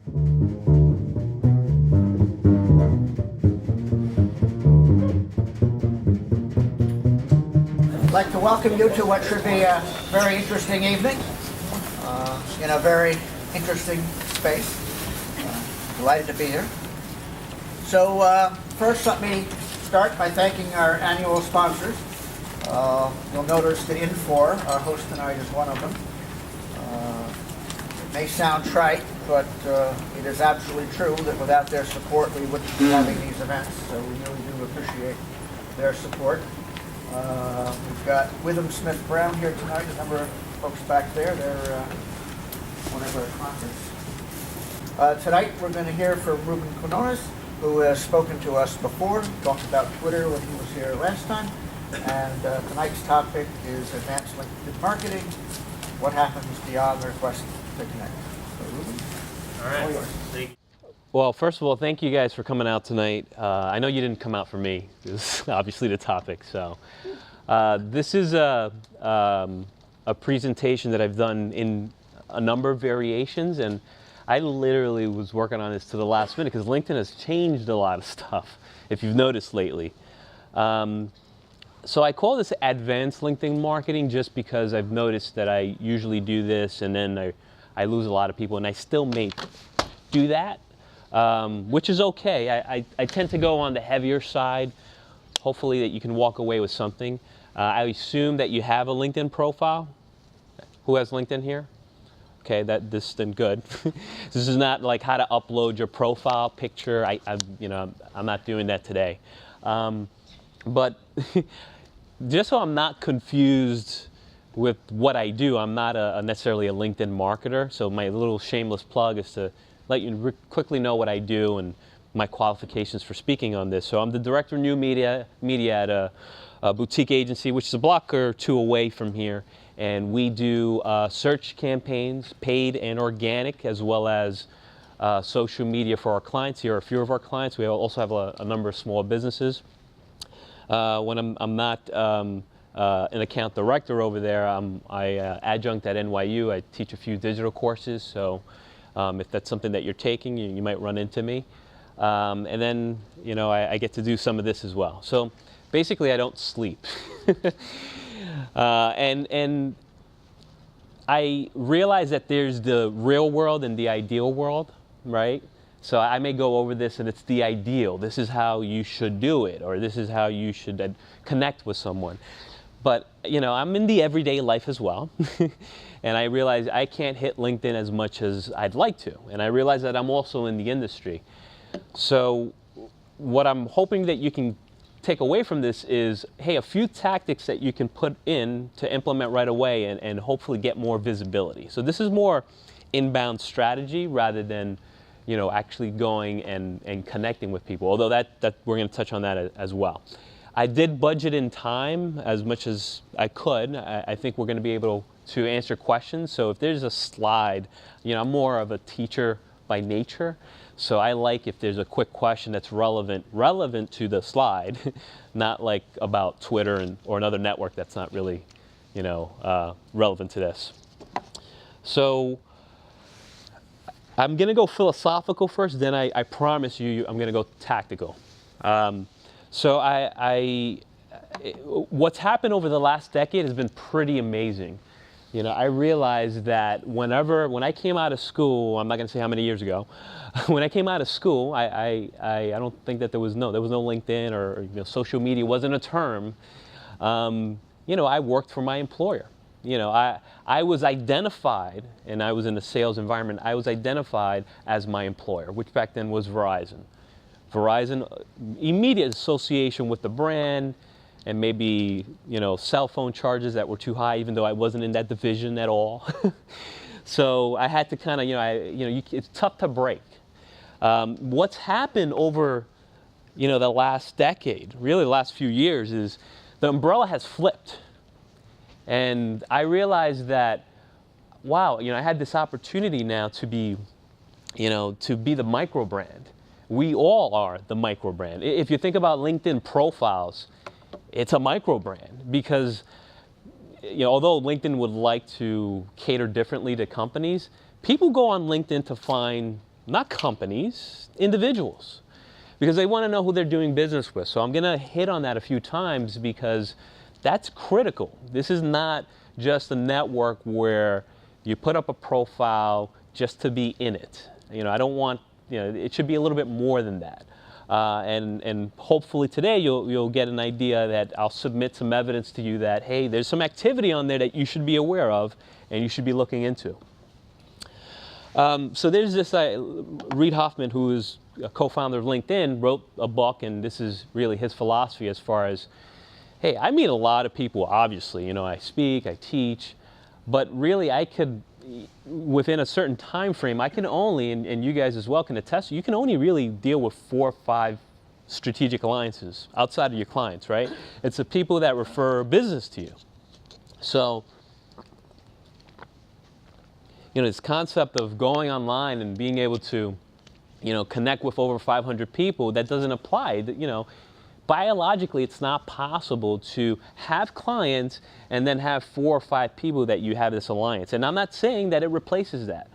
I'd like to welcome you to what should be a very interesting evening in a very interesting space. Delighted to be here. So first let me start by thanking our annual sponsors. You'll notice the Infor, our host tonight, is one of them. It may sound trite, but it is absolutely true that without their support we wouldn't be having these events, so we really do appreciate their support. We've got Witham Smith Brown here tonight, a number of folks back there. They're one of our sponsors. Tonight we're going to hear from Ruben Quinones, who has spoken to us before, talked about Twitter when he was here last time. And tonight's topic is advanced LinkedIn marketing. What happens beyond the request to connect? So Ruben, all right. All yours. Thank you. Well, first of all, thank you guys for coming out tonight. I know you didn't come out for me. This is obviously the topic. So this is a presentation that I've done in a number of variations, and I literally was working on this to the last minute because LinkedIn has changed a lot of stuff, if you've noticed lately. So I call this advanced LinkedIn marketing just because I've noticed that I usually do this and then I lose a lot of people, and I still may do that, which is okay. I tend to go on the heavier side, hopefully that you can walk away with something. I assume that you have a LinkedIn profile. Who has LinkedIn here? Okay, this is then good. This is not like how to upload your profile picture. I'm not doing that today. But just so I'm not confused with what I do, I'm not necessarily a LinkedIn marketer. So my little shameless plug is to let you quickly know what I do and my qualifications for speaking on this. So I'm the director of new media at a boutique agency, which is a block or two away from here. And we do search campaigns, paid and organic, as well as social media for our clients. Here are a few of our clients. We also have a number of small businesses. When I'm not an account director over there, I adjunct at NYU. I teach a few digital courses, so if that's something that you're taking, you might run into me. And then, I get to do some of this as well. So basically, I don't sleep. And I realize that there's the real world and the ideal world, right? So I may go over this and it's the ideal. This is how you should do it, or this is how you should connect with someone. But, I'm in the everyday life as well. And I realize I can't hit LinkedIn as much as I'd like to. And I realize that I'm also in the industry. So what I'm hoping that you can take away from this is, hey, a few tactics that you can put in to implement right away and hopefully get more visibility. So this is more inbound strategy rather than actually going and connecting with people, although that we're going to touch on that as well. I did budget in time as much as I could. I think we're going to be able to answer questions. So if there's a slide, I'm more of a teacher by nature. So I like if there's a quick question that's relevant to the slide, not like about Twitter or another network that's not really, relevant to this. So I'm going to go philosophical first, then I promise you I'm going to go tactical. So what's happened over the last decade has been pretty amazing. I realized that when I came out of school, I'm not going to say how many years ago, when I came out of school, I don't think that there was no LinkedIn or social media wasn't a term. I worked for my employer. I was identified, and I was in a sales environment, I was identified as my employer, which back then was Verizon. Verizon, immediate association with the brand, and maybe, cell phone charges that were too high, even though I wasn't in that division at all. So I had to kind of, it's tough to break. What's happened over, the last decade, really the last few years, is the umbrella has flipped. And I realized that, wow, I had this opportunity now to be the micro brand. We all are the micro brand. If you think about LinkedIn profiles, it's a micro brand because, although LinkedIn would like to cater differently to companies, people go on LinkedIn to find, not companies, individuals, because they want to know who they're doing business with. So I'm going to hit on that a few times because that's critical. This is not just a network where you put up a profile just to be in it. I don't want, it should be a little bit more than that. And hopefully today you'll get an idea that I'll submit some evidence to you that, hey, there's some activity on there that you should be aware of and you should be looking into. So there's this Reid Hoffman, who is a co-founder of LinkedIn, wrote a book, and this is really his philosophy as far as, hey, I meet a lot of people, obviously. I speak, I teach, but really I could, within a certain time frame, I can only, and you guys as well can attest, you can only really deal with 4 or 5 strategic alliances outside of your clients, right? It's the people that refer business to you. So, this concept of going online and being able to, connect with over 500 people, that doesn't apply. Biologically, it's not possible to have clients and then have 4 or 5 people that you have this alliance. And I'm not saying that it replaces that.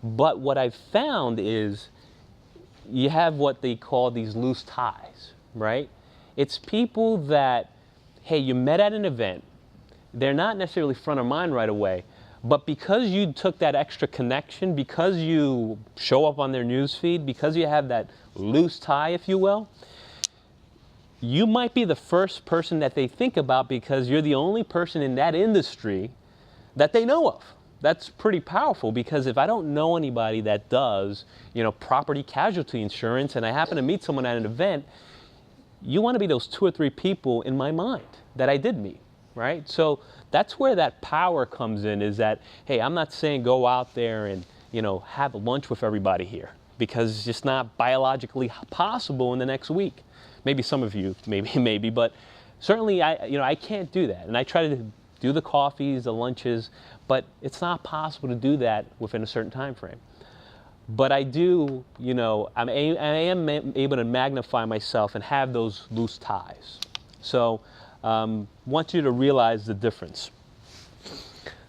But what I've found is you have what they call these loose ties, right? It's people that, hey, you met at an event. They're not necessarily front of mind right away. But because you took that extra connection, because you show up on their newsfeed, because you have that loose tie, if you will, you might be the first person that they think about because you're the only person in that industry that they know of. That's pretty powerful, because if I don't know anybody that does, property casualty insurance, and I happen to meet someone at an event, you want to be those 2 or 3 people in my mind that I did meet, right? So that's where that power comes in, is that, hey, I'm not saying go out there and, have lunch with everybody here, because it's just not biologically possible in the next week. Maybe some of you, maybe, but certainly I can't do that. And I try to do the coffees, the lunches, but it's not possible to do that within a certain time frame. But I do, I am able to magnify myself and have those loose ties. So want you to realize the difference.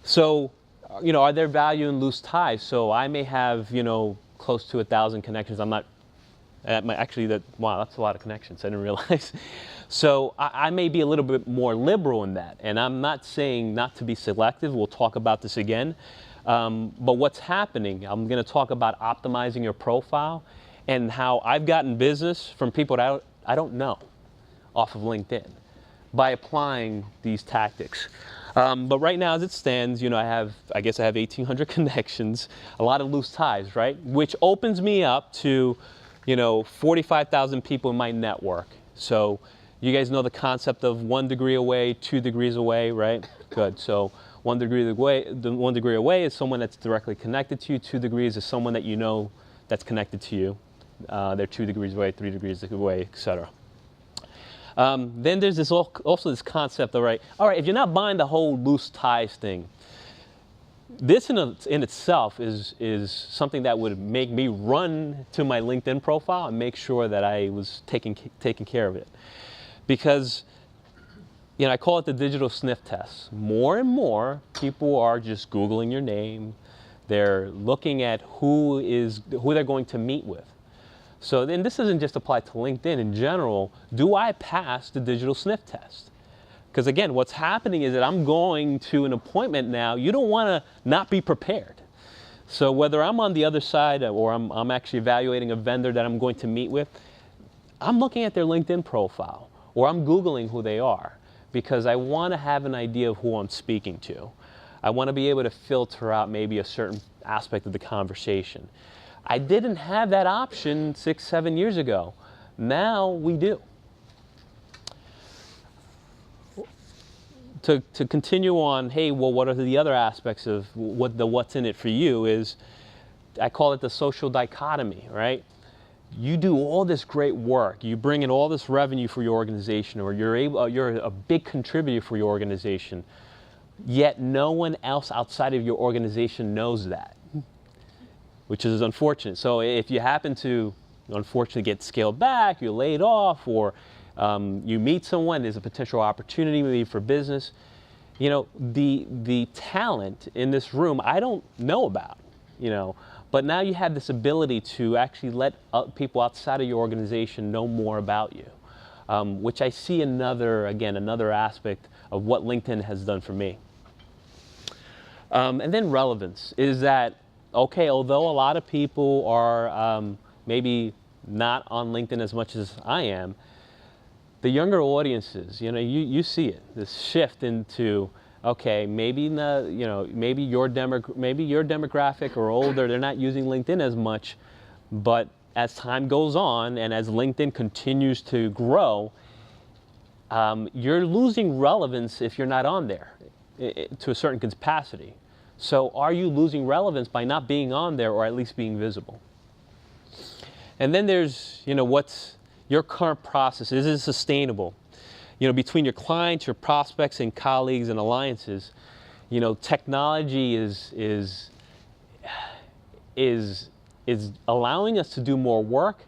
So, are there value in loose ties? So I may have, close to 1,000 connections. I'm not, wow, that's a lot of connections. I didn't realize. So I may be a little bit more liberal in that. And I'm not saying not to be selective. We'll talk about this again. But what's happening, I'm going to talk about optimizing your profile and how I've gotten business from people that I don't know off of LinkedIn by applying these tactics. But right now, as it stands, I guess I have 1,800 connections, a lot of loose ties, right? Which opens me up to, 45,000 people in my network. So you guys know the concept of 1 degree away, 2 degrees away, right? Good. So 1 degree away is someone that's directly connected to you. 2 degrees is someone that you know that's connected to you. They're 2 degrees away, 3 degrees away, etc. Then there's also this concept of, all right, if you're not buying the whole loose ties thing, this in itself is something that would make me run to my LinkedIn profile and make sure that I was taking care of it. Because, I call it the digital sniff test. More and more people are just Googling your name. They're looking at who they're going to meet with. So then this doesn't just apply to LinkedIn in general. Do I pass the digital sniff test? Because again, what's happening is that I'm going to an appointment now. You don't want to not be prepared. So whether I'm on the other side or I'm actually evaluating a vendor that I'm going to meet with, I'm looking at their LinkedIn profile or I'm Googling who they are, because I want to have an idea of who I'm speaking to. I want to be able to filter out maybe a certain aspect of the conversation. I didn't have that option 6, 7 years ago. Now we do. To continue on, hey, well, what are the other aspects of what's in it for you is, I call it the social dichotomy, right? You do all this great work, you bring in all this revenue for your organization, or you're a big contributor for your organization, yet no one else outside of your organization knows that, which is unfortunate. So if you happen to, unfortunately, get scaled back, you're laid off, or you meet someone, there's a potential opportunity maybe for business, the talent in this room I don't know about, But now you have this ability to actually let people outside of your organization know more about you, which I see another aspect of what LinkedIn has done for me. And then relevance is that, okay, although a lot of people are maybe not on LinkedIn as much as I am, the younger audiences, you see it, this shift into, okay, maybe maybe your demographic or older, they're not using LinkedIn as much, but as time goes on and as LinkedIn continues to grow, you're losing relevance if you're not on there to a certain capacity. So are you losing relevance by not being on there or at least being visible? And then there's, what's your current process? Is it sustainable? Between your clients, your prospects, and colleagues and alliances, technology is allowing us to do more work,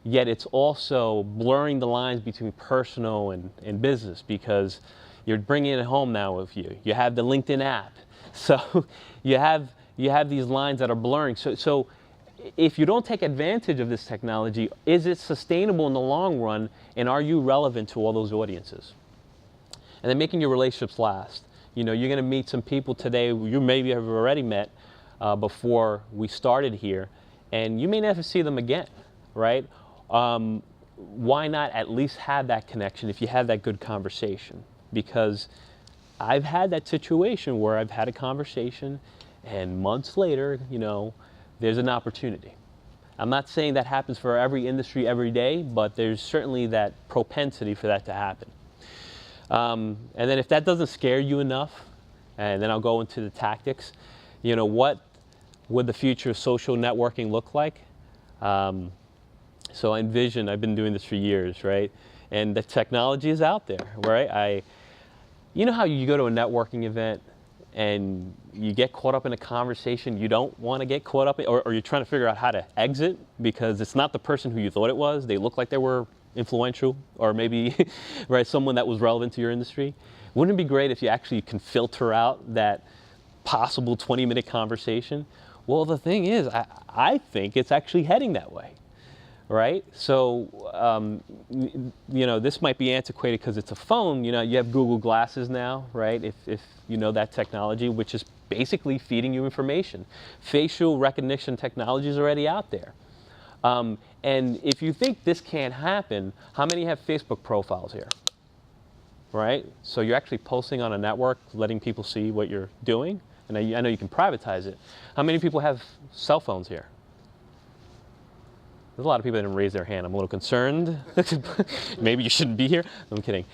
yet it's also blurring the lines between personal and business, because you're bringing it home now with you. You have the LinkedIn app. So you have these lines that are blurring. So if you don't take advantage of this technology, is it sustainable in the long run, and are you relevant to all those audiences? And then making your relationships last. You're going to meet some people today you maybe have already met before we started here, and you may never see them again, right? Why not at least have that connection if you have that good conversation? Because I've had that situation where I've had a conversation, and months later, there's an opportunity. I'm not saying that happens for every industry every day, but there's certainly that propensity for that to happen. And then if that doesn't scare you enough, and then I'll go into the tactics, what would the future of social networking look like? So I envision, I've been doing this for years, right? And the technology is out there, right? You know how you go to a networking event and you get caught up in a conversation you don't want to get caught up in, or you're trying to figure out how to exit because it's not the person who you thought it was. They look like they were influential, or maybe right, someone that was relevant to your industry. Wouldn't it be great if you actually can filter out that possible 20-minute conversation? Well, the thing is, I think it's actually heading that way. Right? So, this might be antiquated because it's a phone. You have Google Glasses now, right? If you know that technology, which is basically feeding you information. Facial recognition technology is already out there. And if you think this can't happen, how many have Facebook profiles here? Right? So you're actually posting on a network, letting people see what you're doing. And I know you can privatize it. How many people have cell phones here? There's a lot of people that didn't raise their hand. I'm a little concerned. Maybe you shouldn't be here. I'm kidding.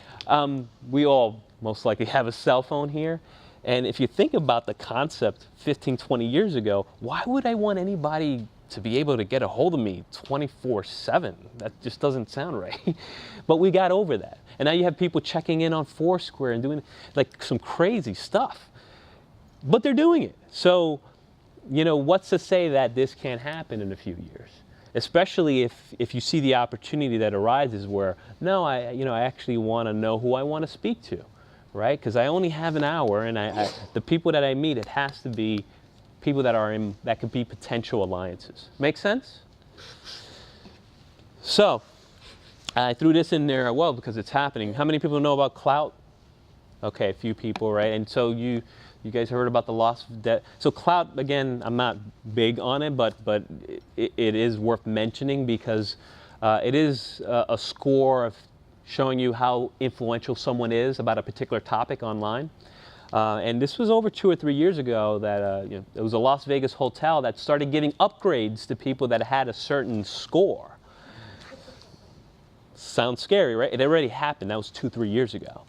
We all most likely have a cell phone here. And if you think about the concept 15, 20 years ago, why would I want anybody to be able to get a hold of me 24/7? That just doesn't sound right. But we got over that. And now you have people checking in on Foursquare and doing like some crazy stuff. But they're doing it. So, what's to say that this can't happen in a few years? Especially if you see the opportunity that arises where, no, I actually want to know who I want to speak to, right? Because I only have an hour, and the people that I meet, it has to be people that could be potential alliances. Make sense? So, I threw this in there, well, because it's happening. How many people know about clout? Okay, a few people, right? And so you guys heard about the loss of debt. So clout, again, I'm not big on it, but it is worth mentioning because it is a score of showing you how influential someone is about a particular topic online. And this was over 2 or 3 years ago that it was a Las Vegas hotel that started giving upgrades to people that had a certain score. Sounds scary, right? It already happened. That was 2, 3 years ago.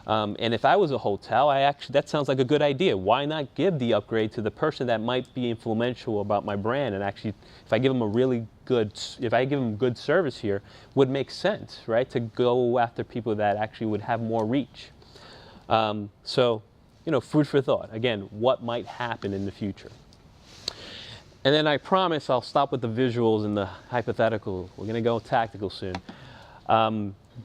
And if I was a hotel, that sounds like a good idea. Why not give the upgrade to the person that might be influential about my brand? And actually, if I give them good service here, would make sense, right? To go after people that actually would have more reach. So, food for thought. Again, what might happen in the future? And then I promise I'll stop with the visuals and the hypothetical. We're going to go tactical soon.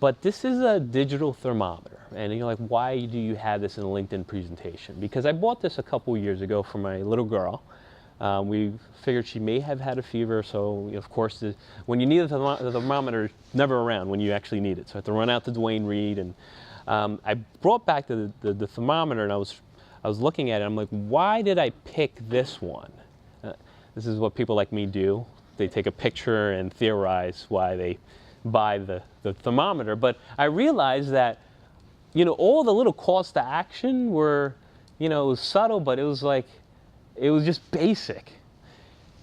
But this is a digital thermometer. And you're like, why do you have this in a LinkedIn presentation? Because I bought this a couple years ago for my little girl. We figured she may have had a fever, so of course, when you need the thermometer, it's never around when you actually need it. So I had to run out to Dwayne Reed, and I brought back the thermometer, and I was looking at it. I'm like, why did I pick this one? This is what people like me do. They take a picture and theorize why they buy the thermometer. But I realized that, all the little calls to action were, it was subtle, but it was just basic.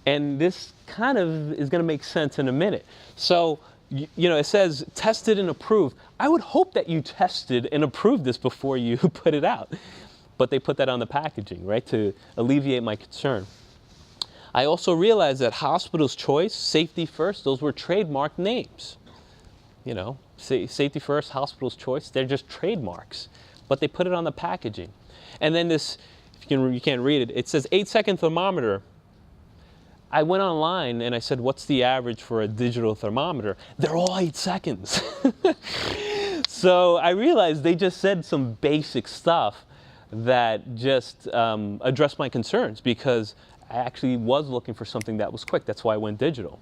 And this kind of is going to make sense in a minute. So, it says tested and approved. I would hope that you tested and approved this before you put it out. But they put that on the packaging, right, to alleviate my concern. I also realized that Hospital's Choice, Safety First, those were trademark names. Safety First, Hospital's Choice, they're just trademarks. But they put it on the packaging. And then this, if you can't read it, it says 8-second thermometer. I went online and I said, what's the average for a digital thermometer? They're all 8 seconds. So I realized they just said some basic stuff that just addressed my concerns, because I actually was looking for something that was quick. That's why I went digital.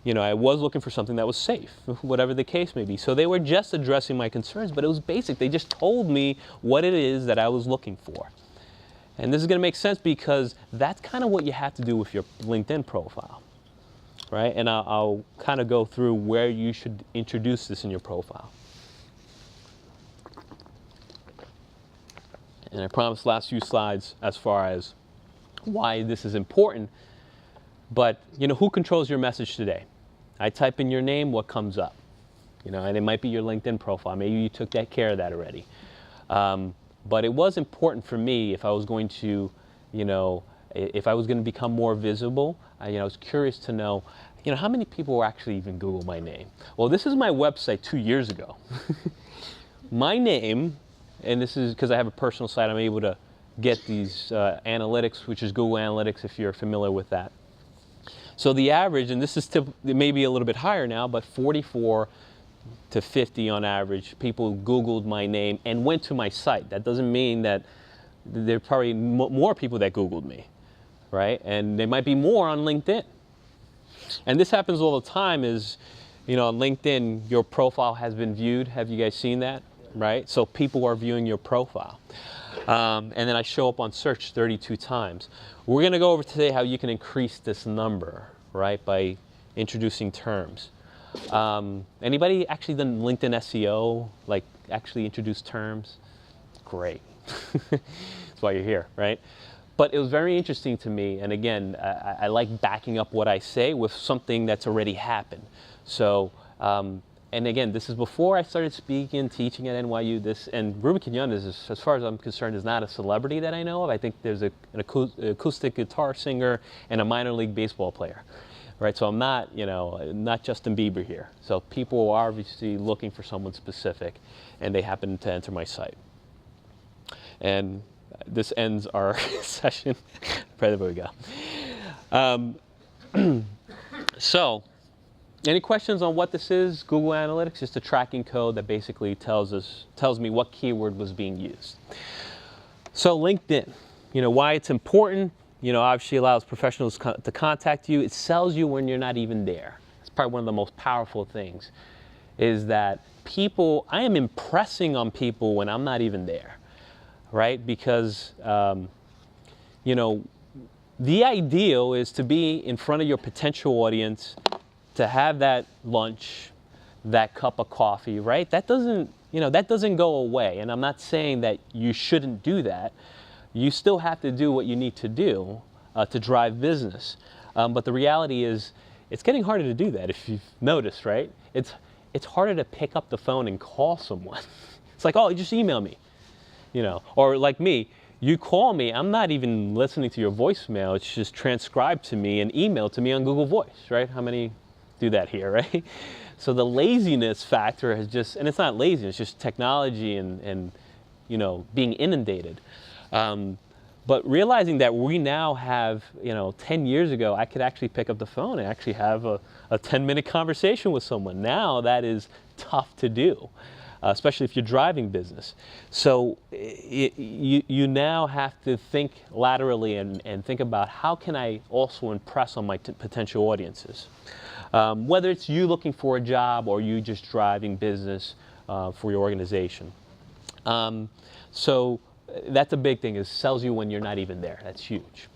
I was looking for something that was safe, whatever the case may be. So they were just addressing my concerns, but it was basic. They just told me what it is that I was looking for. And this is going to make sense, because that's kind of what you have to do with your LinkedIn profile, right? And I'll kind of go through where you should introduce this in your profile. And I promised last few slides as far as why this is important. But, who controls your message today? I type in your name, what comes up? And it might be your LinkedIn profile. Maybe you took care of that already. But it was important for me, if I was going to, if I was going to become more visible, I was curious to know, how many people were actually even Google my name? Well, this is my website 2 years ago. My name, and this is because I have a personal site, I'm able to get these analytics, which is Google Analytics, if you're familiar with that. So the average, and this is it may be a little bit higher now, but 44 to 50 on average, people Googled my name and went to my site. That doesn't mean that there are probably more people that Googled me, right? And there might be more on LinkedIn. And this happens all the time is, on LinkedIn, your profile has been viewed. Have you guys seen that, right? So people are viewing your profile. And then I show up on search 32 times. We're going to go over today how you can increase this number, right, by introducing terms. Anybody actually done LinkedIn SEO, like actually introduce terms? Great. That's why you're here, right? But it was very interesting to me, and again, I like backing up what I say with something that's already happened. So, and again, this is before I started speaking, teaching at NYU. And Ruben Quinones, as far as I'm concerned, is not a celebrity that I know of. I think there's an acoustic guitar singer and a minor league baseball player. Right, so I'm not, not Justin Bieber here. So people are obviously looking for someone specific, and they happen to enter my site. And this ends our session. There we go. So, any questions on what this is? Google Analytics, just a tracking code that basically tells me what keyword was being used. So LinkedIn, why it's important. Obviously allows professionals to contact you. It sells you when you're not even there. It's probably one of the most powerful things, is that I am impressing on people when I'm not even there, right? Because, the ideal is to be in front of your potential audience, to have that lunch, that cup of coffee, right? That doesn't go away. And I'm not saying that you shouldn't do that. You still have to do what you need to do to drive business. But the reality is, it's getting harder to do that, if you've noticed, right? It's harder to pick up the phone and call someone. It's like, oh, just email me, Or like me, you call me, I'm not even listening to your voicemail. It's just transcribed to me and emailed to me on Google Voice, right? How many do that here, right? So the laziness factor has just, and it's not laziness, it's just technology and being inundated. But realizing that we now have, 10 years ago, I could actually pick up the phone and actually have a 10-minute conversation with someone. Now that is tough to do. especially if you're driving business. So you now have to think laterally and think about how can I also impress on my potential audiences. Whether it's you looking for a job or you just driving business for your organization. So that's a big thing, is sells you when you're not even there. That's huge.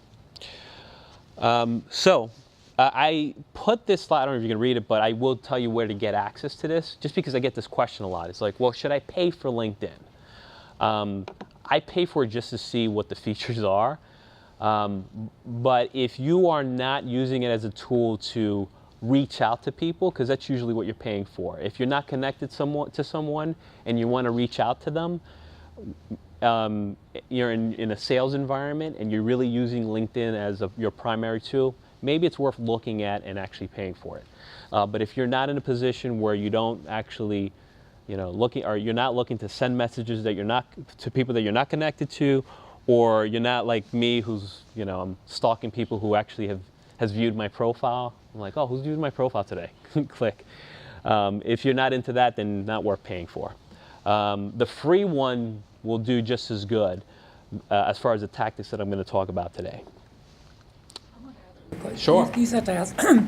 I put this slide, I don't know if you can read it, but I will tell you where to get access to this, just because I get this question a lot. It's like, well, should I pay for LinkedIn? I pay for it just to see what the features are. But if you are not using it as a tool to reach out to people, because that's usually what you're paying for. If you're not connected to someone and you want to reach out to them, you're in a sales environment and you're really using LinkedIn as your primary tool, maybe it's worth looking at and actually paying for it. But if you're not in a position where you don't actually, you're not looking to send messages to people that you're not connected to, or you're not like me, who's, I'm stalking people who actually has viewed my profile. I'm like, oh, who's viewed my profile today? Click. If you're not into that, then not worth paying for. The free one will do just as good as far as the tactics that I'm going to talk about today. Sure. You said to ask, I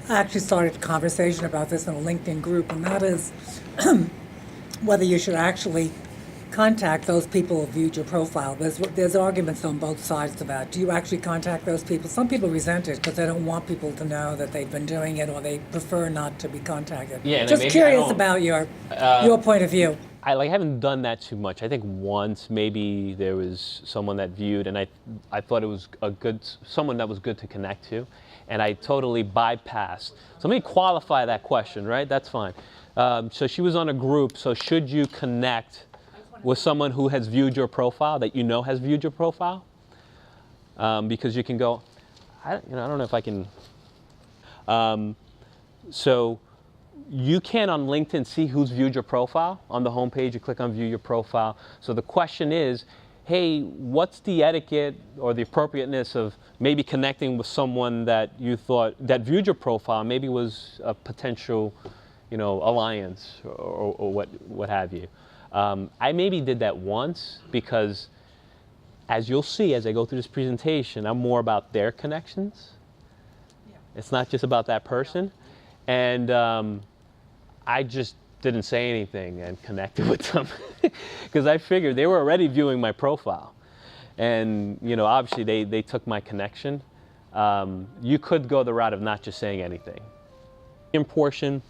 actually started a conversation about this in a LinkedIn group, and that is whether you should actually contact those people who viewed your profile. There's arguments on both sides to that. Do you actually contact those people? Some people resent it because they don't want people to know that they've been doing it, or they prefer not to be contacted. Yeah, just curious about your point of view. I haven't done that too much. I think once maybe there was someone that viewed, and I thought it was someone that was good to connect to, and I totally bypassed. So let me qualify that question, right? That's fine. So she was on a group. So should you connect with someone who has viewed your profile, that has viewed your profile? Because you can go, I don't know if I can. So you can on LinkedIn see who's viewed your profile. On the homepage, you click on view your profile. So the question is, hey, what's the etiquette or the appropriateness of maybe connecting with someone that you thought that viewed your profile, maybe was a potential, alliance or what have you. I maybe did that once because, as you'll see as I go through this presentation, I'm more about their connections. Yeah. It's not just about that person. And I just didn't say anything and connected with them because I figured they were already viewing my profile. And, obviously they took my connection. You could go the route of not just saying anything. Portion.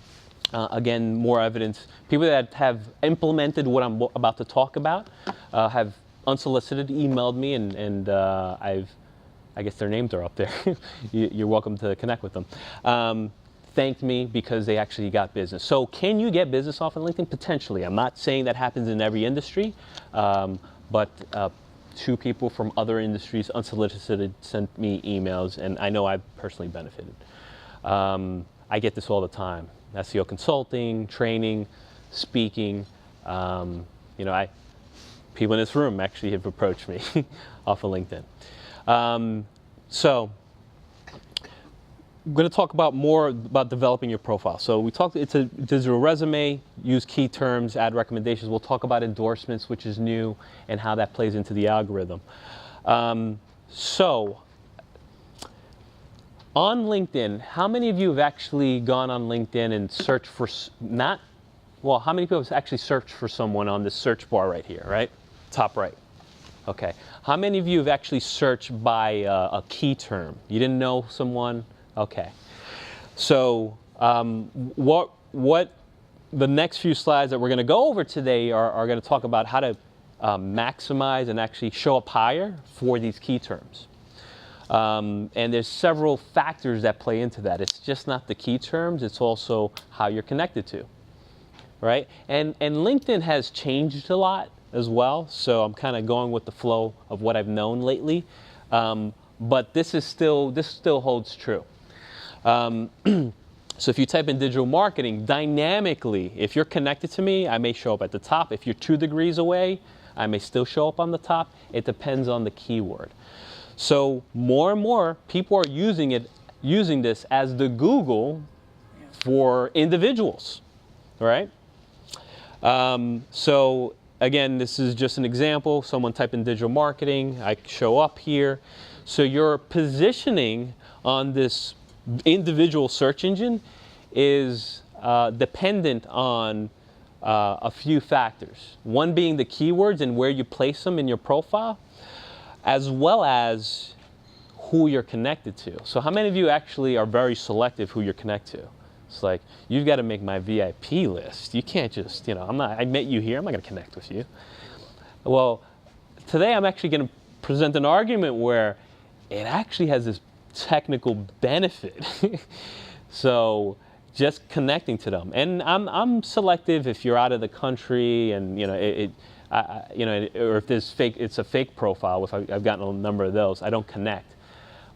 Again, more evidence. People that have implemented what I'm about to talk about have unsolicited emailed me, and I guess their names are up there. You're welcome to connect with them. Thanked me because they actually got business. So can you get business off of LinkedIn? Potentially. I'm not saying that happens in every industry, but 2 people from other industries unsolicited sent me emails, and I know I've personally benefited. I get this all the time. SEO consulting, training, speaking. People in this room actually have approached me off of LinkedIn. So we're going to talk more about developing your profile. So we talked, it's a digital resume, use key terms, add recommendations. We'll talk about endorsements, which is new, and how that plays into the algorithm. On LinkedIn, how many of you have actually gone on LinkedIn and searched for, how many people have actually searched for someone on this search bar right here, right? Top right. Okay. How many of you have actually searched by a key term? You didn't know someone? Okay. So what the next few slides that we're going to go over today are going to talk about how to maximize and actually show up higher for these key terms. And there's several factors that play into that. It's just not the key terms, it's also how you're connected to, right? And LinkedIn has changed a lot as well, so I'm kind of going with the flow of what I've known lately. But this still holds true. So if you type in digital marketing, dynamically, if you're connected to me, I may show up at the top. If you're 2 degrees away, I may still show up on the top. It depends on the keyword. So more and more people are using this as the Google for individuals, right? So again, this is just an example. Someone type in digital marketing, I show up here. So your positioning on this individual search engine is dependent on a few factors. One being the keywords and where you place them in your profile, as well as who you're connected to. So how many of you actually are very selective who you're connected to? It's like, you've got to make my VIP list. You can't just, I met you here, I'm not going to connect with you. Well, today I'm actually going to present an argument where it actually has this technical benefit. So just connecting to them. And I'm selective if you're out of the country and, or if it's a fake profile, if I've gotten a number of those, I don't connect.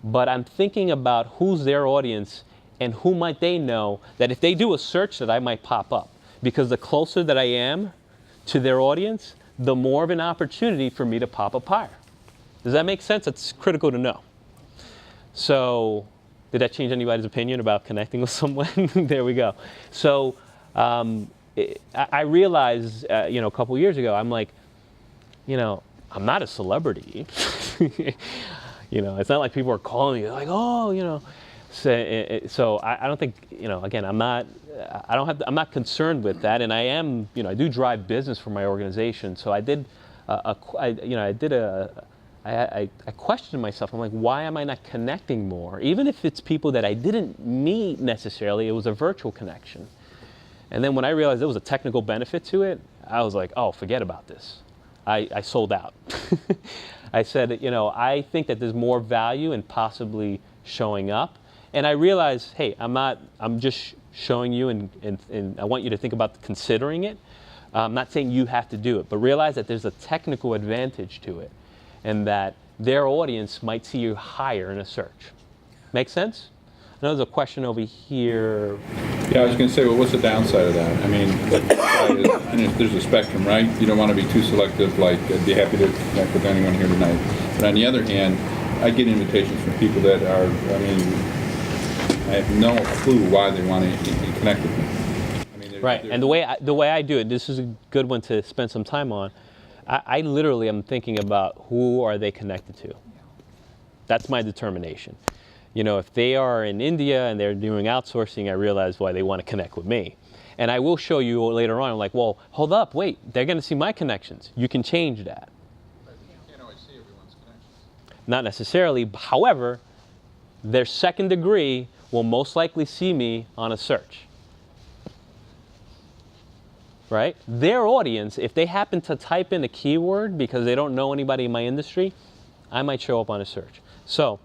But I'm thinking about who's their audience and who might they know that if they do a search that I might pop up. Because the closer that I am to their audience, the more of an opportunity for me to pop up higher. Does that make sense? It's critical to know. So, did that change anybody's opinion about connecting with someone? There we go. So, I realized, a couple years ago, I'm like, I'm not a celebrity. It's not like people are calling me like, oh, So I don't think, again, I'm not concerned with that, and I am, I do drive business for my organization. So I did, I questioned myself. I'm like, why am I not connecting more? Even if it's people that I didn't meet necessarily, it was a virtual connection. And then when I realized there was a technical benefit to it, I was like, oh, forget about this. I sold out. I said, I think that there's more value in possibly showing up. And I realized, hey, I'm just showing you and I want you to think about considering it. I'm not saying you have to do it, but realize that there's a technical advantage to it and that their audience might see you higher in a search. Make sense? I know there's a question over here. Yeah, I was going to say, well, what's the downside of that? I mean, there's a spectrum, right? You don't want to be too selective, like, I'd be happy to connect with anyone here tonight. But on the other hand, I get invitations from people that are, I have no clue why they want to connect with me. Right, and the way I do it, this is a good one to spend some time on. I literally am thinking about who are they connected to. That's my determination. If they are in India and they're doing outsourcing, I realize why they want to connect with me. And I will show you later on, I'm like, well, hold up, wait, they're going to see my connections. You can change that. But you can't always see everyone's connections. Not necessarily, however, their second degree will most likely see me on a search. Right? Their audience, if they happen to type in a keyword because they don't know anybody in my industry, I might show up on a search. So,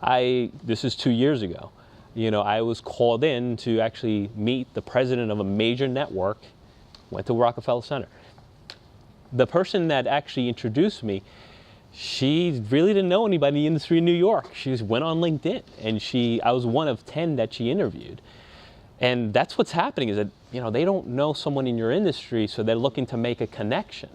this is 2 years ago. I was called in to actually meet the president of a major network, went to Rockefeller Center. The person that actually introduced me, she really didn't know anybody in the industry in New York. She just went on LinkedIn, and I was one of 10 that she interviewed. And that's what's happening is that, they don't know someone in your industry, so they're looking to make a connection.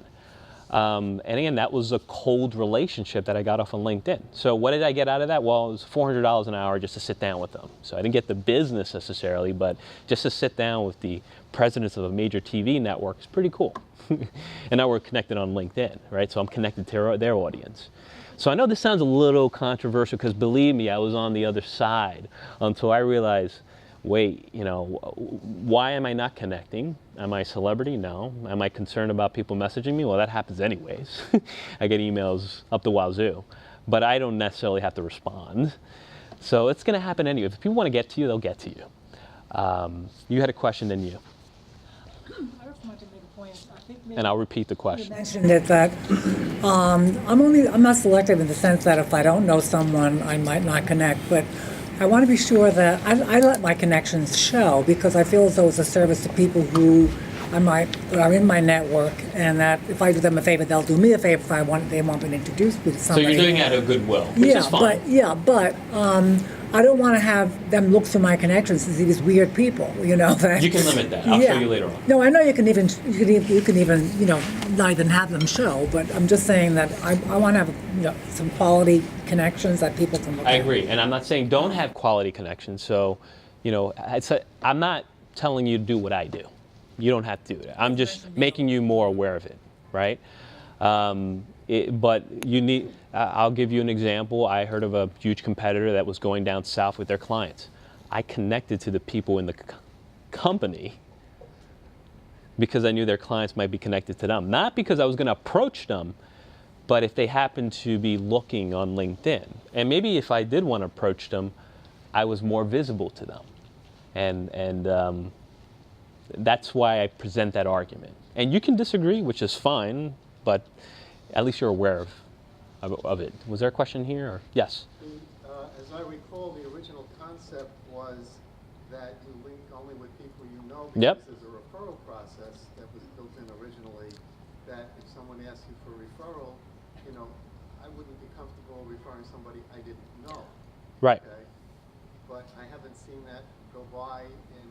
And again, that was a cold relationship that I got off on LinkedIn. So what did I get out of that? Well, it was $400 an hour just to sit down with them. So I didn't get the business necessarily, but just to sit down with the presidents of a major TV network is pretty cool. And now we're connected on LinkedIn, right? So I'm connected to their audience. So I know this sounds a little controversial because believe me, I was on the other side until I realized, wait, why am I not connecting? Am I a celebrity? No. Am I concerned about people messaging me? Well, that happens anyways. I get emails up the wazoo, but I don't necessarily have to respond. So it's going to happen anyway. If people want to get to you, they'll get to you. You had a question, then you. I just wanted to make a point. I think and I'll repeat the you question. mentioned it that I'm not selective in the sense that if I don't know someone, I might not connect, but I want to be sure that I let my connections show because I feel as though it's a service to people who are in my network, and that if I do them a favor, they'll do me a favor if they want me to introduce me to somebody. So you're doing it out of goodwill, which is fine. But I don't want to have them look through my connections to see these weird people. You can limit that. I'll show you later on. No, I know you can even not even have them show, but I'm just saying that I want to have some quality connections that people can look at. I agree, and I'm not saying don't have quality connections. So, I'm not telling you to do what I do. You don't have to do that. I'm just making you more aware of it, right? But you need, I'll give you an example. I heard of a huge competitor that was going down south with their clients. I connected to the people in the company because I knew their clients might be connected to them. Not because I was going to approach them, but if they happened to be looking on LinkedIn. And maybe if I did want to approach them, I was more visible to them. And that's why I present that argument. And you can disagree, which is fine, but at least you're aware of it. Was there a question here? Or? Yes? As I recall, the original concept was that you link only with people you know, because Yep. there's a referral process that was built in originally, that if someone asked you for a referral, you know, I wouldn't be comfortable referring somebody I didn't know. Right. Okay? But I haven't seen that go by in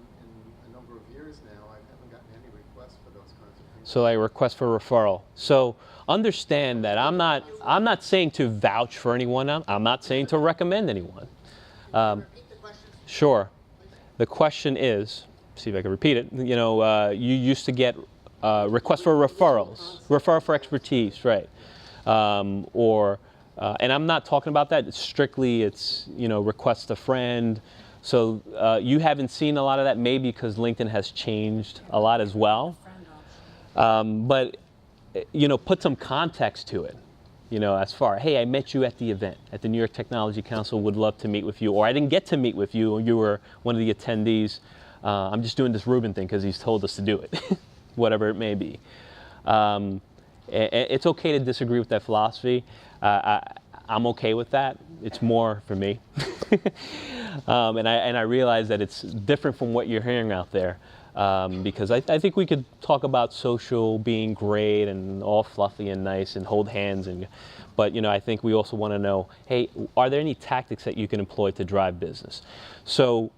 a number of years now. I haven't gotten any requests for those kinds of things. So I request for referral. So understand that I'm not saying to vouch for anyone. I'm not saying to recommend anyone. Sure. The question is, see if I can repeat it. You know, you used to get requests for referrals, referral for expertise, right? And I'm not talking about that. It's you know, request a friend. So you haven't seen a lot of that, maybe because LinkedIn has changed a lot as well. But you know, put some context to it. You know, as far, hey, I met you at the event at the New York Technology Council, would love to meet with you, or I didn't get to meet with you, or you were one of the attendees. I'm just doing this Ruben thing because he's told us to do it, whatever it may be. It's okay to disagree with that philosophy. I'm okay with that. It's more for me. And I realize that it's different from what you're hearing out there. Because I think we could talk about social being great and all fluffy and nice and hold hands, but you know, I think we also want to know, hey, are there any tactics that you can employ to drive business? So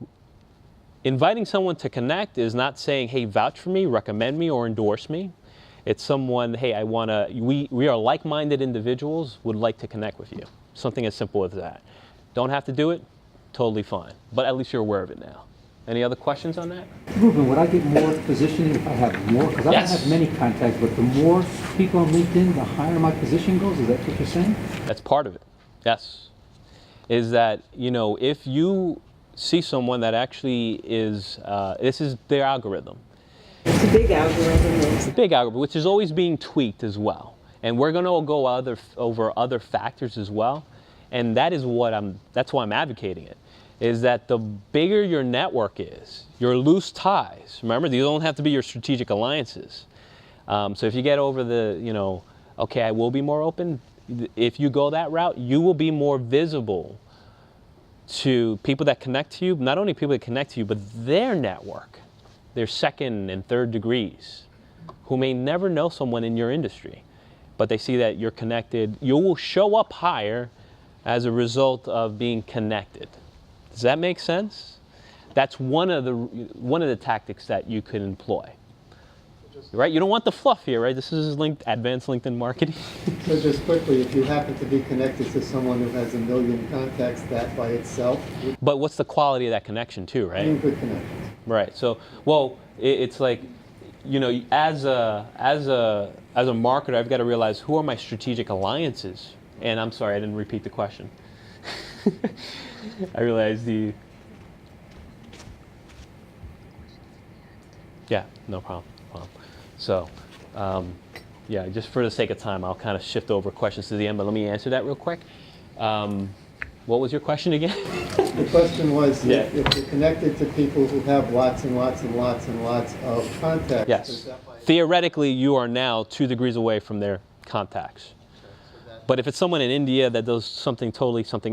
inviting someone to connect is not saying, hey, vouch for me, recommend me, or endorse me. It's someone, hey, we are like-minded individuals, would like to connect with you. Something as simple as that. Don't have to do it, totally fine. But at least you're aware of it now. Any other questions on that? Ruben, would I get more positioning if I have more? Because I Yes. don't have many contacts, but the more people on LinkedIn, the higher my position goes. Is that what you're saying? That's part of it, yes. Is that, you know, if you see someone that actually is, this is their algorithm. It's a big algorithm. It's a big algorithm, which is always being tweaked as well. And we're going to go over other factors as well. And that is that's why I'm advocating it. Is that the bigger your network is, your loose ties, remember, these don't have to be your strategic alliances. So if you get over the, you know, okay, I will be more open, if you go that route, you will be more visible to people that connect to you, not only people that connect to you, but their network, their second and third degrees, who may never know someone in your industry, but they see that you're connected. You will show up higher as a result of being connected. Does that make sense? That's one of the tactics that you could employ. Right? You don't want the fluff here, right? This is advanced LinkedIn marketing. So just quickly, if you happen to be connected to someone who has 1 million contacts, that by itself would But what's the quality of that connection too, right? be good connections. Right. So, well, it's like, you know, as a marketer, I've got to realize who are my strategic alliances. And I'm sorry, I didn't repeat the question. I realized yeah, no problem. So, yeah, just for the sake of time, I'll kind of shift over questions to the end, but let me answer that real quick. What was your question again? The question was, Yeah. if you're connected to people who have lots and lots and lots and lots of contacts, Yes. does that by Theoretically, you are now 2 degrees away from their contacts. But if it's someone in India that does something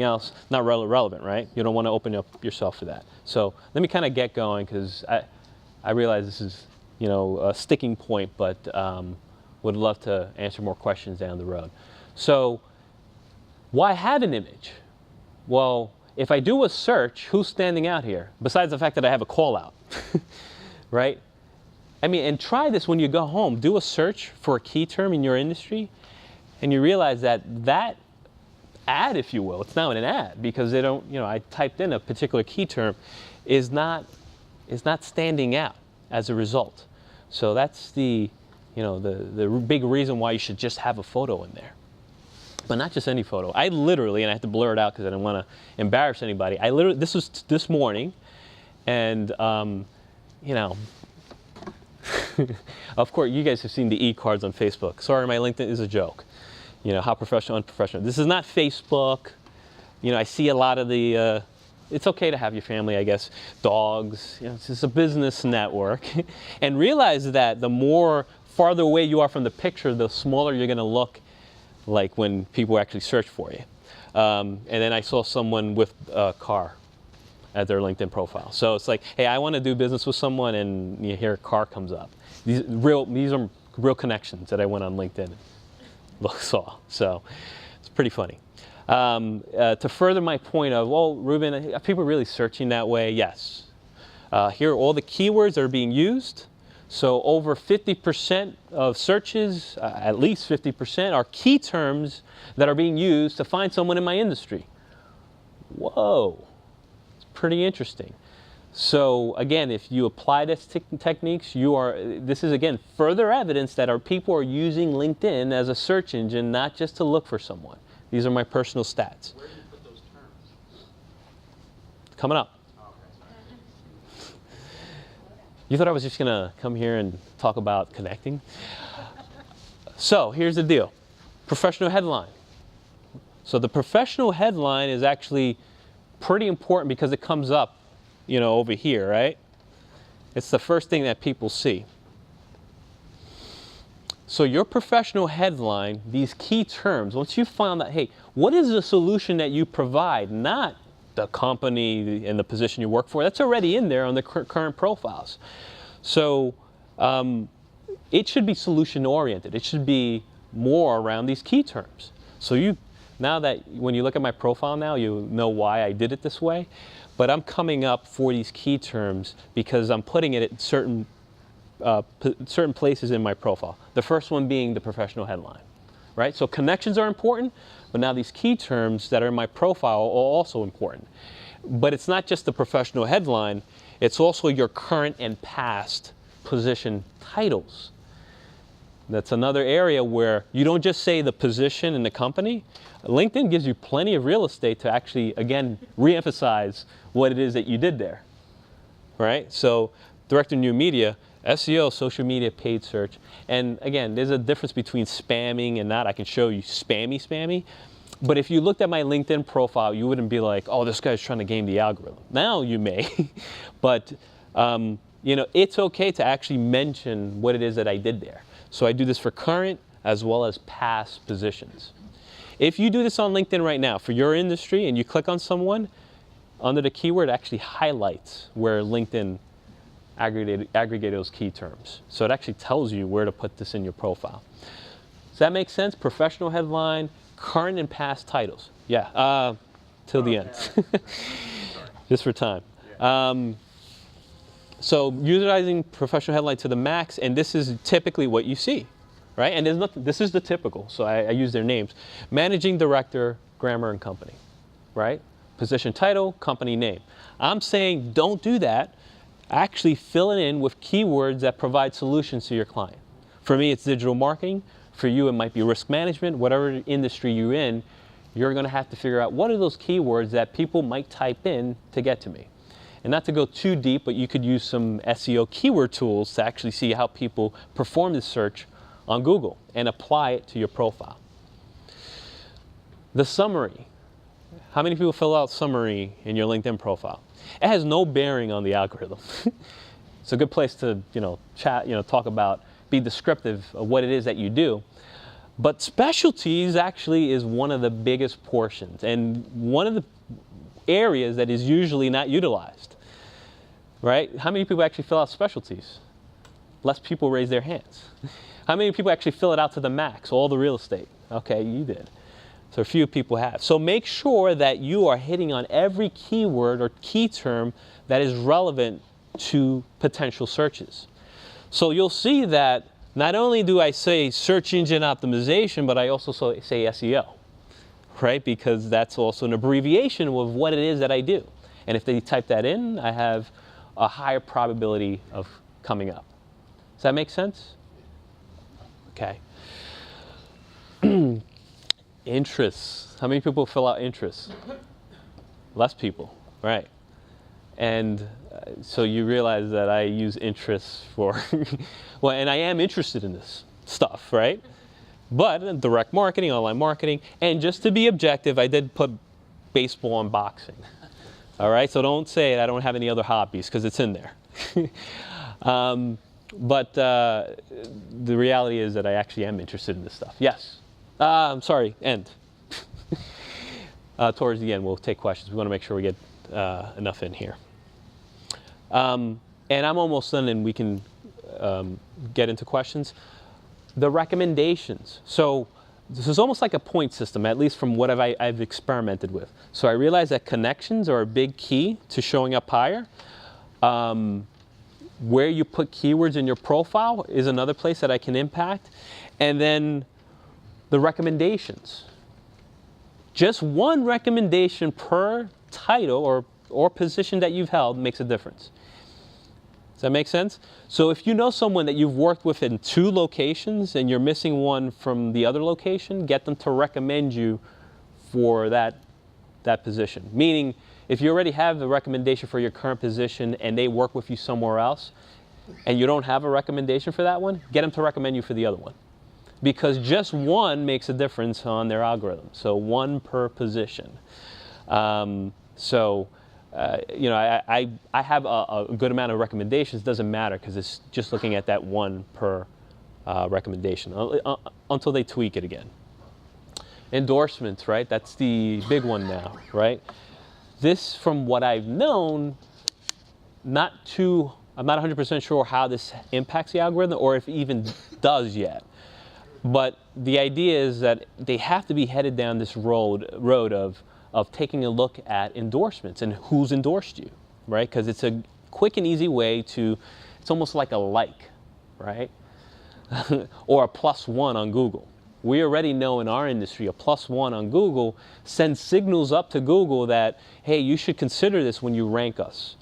else, not relevant, right? You don't want to open up yourself for that. So let me kind of get going, because I realize this is, you know, a sticking point, but would love to answer more questions down the road. So why have an image? Well, if I do a search, who's standing out here? Besides the fact that I have a call out, right? I mean, and try this when you go home. Do a search for a key term in your industry, and you realize that ad, if you will, it's now an ad because they don't, you know, I typed in a particular key term, is not standing out as a result. So that's the big reason why you should just have a photo in there. But not just any photo. I literally, and I have to blur it out because I didn't want to embarrass anybody. This was this morning, and of course, you guys have seen the e-cards on Facebook. Sorry, my LinkedIn is a joke. How professional, unprofessional. This is not Facebook. I see a lot of the, it's okay to have your family, I guess, dogs. It's just a business network. And realize that the more farther away you are from the picture, the smaller you're going to look like when people actually search for you. And then I saw someone with a car at their LinkedIn profile. So it's like, hey, I want to do business with someone, and you hear a car comes up. These are real connections that I went on LinkedIn and saw. So it's pretty funny. To further my point of, well, Ruben, are people really searching that way? Yes. Here are all the keywords that are being used. So over 50% of searches, at least 50%, are key terms that are being used to find someone in my industry. Whoa, it's pretty interesting. So again, if you apply these techniques, this is again further evidence that our people are using LinkedIn as a search engine, not just to look for someone. These are my personal stats. Where do you put those terms? Coming up. Oh, okay, sorry. You thought I was just going to come here and talk about connecting? So here's the deal. Professional headline. So the professional headline is actually pretty important because it comes up, over here, right? It's the first thing that people see. So your professional headline, these key terms, once you found that, hey, what is the solution that you provide, not the company and the position you work for, that's already in there on the current profiles. So it should be solution oriented. It should be more around these key terms. So now that when you look at my profile now, you know why I did it this way. But I'm coming up for these key terms because I'm putting it at certain places in my profile. The first one being the professional headline, right? So connections are important, but now these key terms that are in my profile are also important. But it's not just the professional headline, it's also your current and past position titles. That's another area where you don't just say the position in the company. LinkedIn gives you plenty of real estate to actually, again, reemphasize what it is that you did there, right? So, Director of New Media, SEO, social media, paid search. And again, there's a difference between spamming and not. I can show you spammy. But if you looked at my LinkedIn profile, you wouldn't be like, oh, this guy's trying to game the algorithm. Now you may, but it's okay to actually mention what it is that I did there. So I do this for current as well as past positions. If you do this on LinkedIn right now for your industry and you click on someone, under the keyword it actually highlights where LinkedIn aggregate those key terms. So it actually tells you where to put this in your profile. Does that make sense? Professional headline, current and past titles. Yeah, till the end. Just for time. So utilizing professional headline to the max, and this is typically what you see, right? And there's nothing, this is the typical, so I use their names. Managing Director, Grammar and Company, right? Position title, company name. I'm saying don't do that. Actually fill it in with keywords that provide solutions to your client. For me, it's digital marketing. For you, it might be risk management. Whatever industry you're in, you're going to have to figure out what are those keywords that people might type in to get to me. And not to go too deep, but you could use some SEO keyword tools to actually see how people perform this search on Google and apply it to your profile. The summary. How many people fill out summary in your LinkedIn profile? It has no bearing on the algorithm. It's a good place to, chat, talk about, be descriptive of what it is that you do. But specialties actually is one of the biggest portions and one of the areas that is usually not utilized, right? How many people actually fill out specialties? Less people raise their hands. How many people actually fill it out to the max, all the real estate? Okay, you did. So a few people have. So make sure that you are hitting on every keyword or key term that is relevant to potential searches. So you'll see that not only do I say search engine optimization, but I also say SEO, right? Because that's also an abbreviation of what it is that I do. And if they type that in, I have a higher probability of coming up. Does that make sense? Okay. Interests. How many people fill out interests? Less people, right? And so you realize that I use interests for, well, and I am interested in this stuff, right? But direct marketing, online marketing, and just to be objective, I did put baseball and boxing. All right, so don't say I don't have any other hobbies, because it's in there. But the reality is that I actually am interested in this stuff. Yes. I'm sorry, end. Towards the end, we'll take questions. We want to make sure we get enough in here. And I'm almost done, and we can get into questions. The recommendations. So this is almost like a point system, at least from what I've experimented with. So I realize that connections are a big key to showing up higher. Where you put keywords in your profile is another place that I can impact. And then the recommendations. Just one recommendation per title or position that you've held makes a difference. Does that make sense? So if you know someone that you've worked with in 2 locations and you're missing one from the other location, get them to recommend you for that position. Meaning, if you already have the recommendation for your current position and they work with you somewhere else, and you don't have a recommendation for that one, get them to recommend you for the other one. Because just one makes a difference on their algorithm. So 1 per position. You know, I have a good amount of recommendations. Doesn't matter, because it's just looking at that 1 per recommendation until they tweak it again. Endorsements, right? That's the big one now, right? This, from what I've known, I'm not 100% sure how this impacts the algorithm or if it even does yet. But the idea is that they have to be headed down this road of taking a look at endorsements and who's endorsed you, right? Because it's a quick and easy way to, it's almost like a like, right? Or a +1 on Google. We already know in our industry a +1 on Google sends signals up to Google that, hey, you should consider this when you rank us.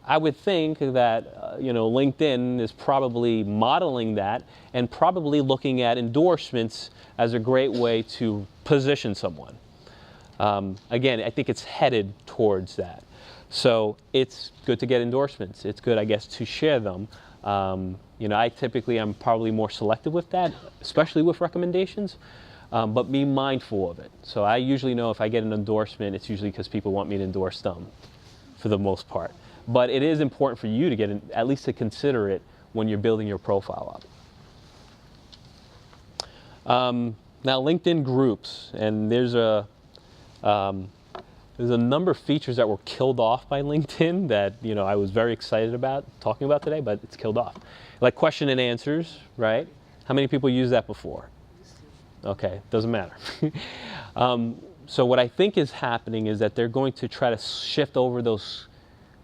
I would think that you know, LinkedIn is probably modeling that and probably looking at endorsements as a great way to position someone. Again, I think it's headed towards that. So it's good to get endorsements. It's good, I guess, to share them. You know, I'm probably more selective with that, especially with recommendations, but be mindful of it. So I usually know if I get an endorsement, it's usually because people want me to endorse them for the most part. But it is important for you to get at least to consider it when you're building your profile up. Now, LinkedIn groups, and there's a number of features that were killed off by LinkedIn that, you know, I was very excited about talking about today, but it's killed off. Like question and answers, right? How many people used that before? Okay, doesn't matter. So what I think is happening is that they're going to try to shift over those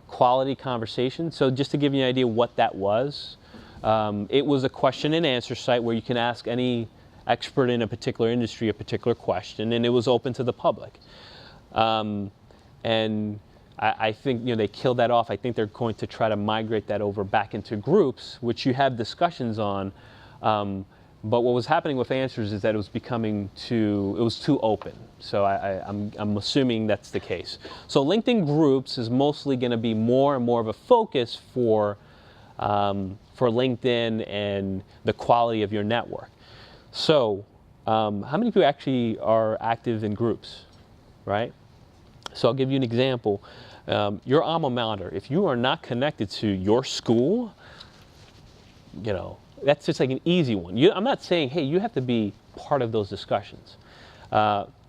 quality conversations. So just to give you an idea what that was, it was a question and answer site where you can ask any expert in a particular industry a particular question, and it was open to the public. And I think, you know, they killed that off. I think they're going to try to migrate that over back into groups, which you have discussions on. But what was happening with answers is that it was becoming too open. So I'm assuming that's the case. So LinkedIn groups is mostly going to be more and more of a focus for LinkedIn and the quality of your network. So how many people actually are active in groups, right? So I'll give you an example. Your alma mater, if you are not connected to your school, you know, that's just like an easy one. I'm not saying, hey, you have to be part of those discussions.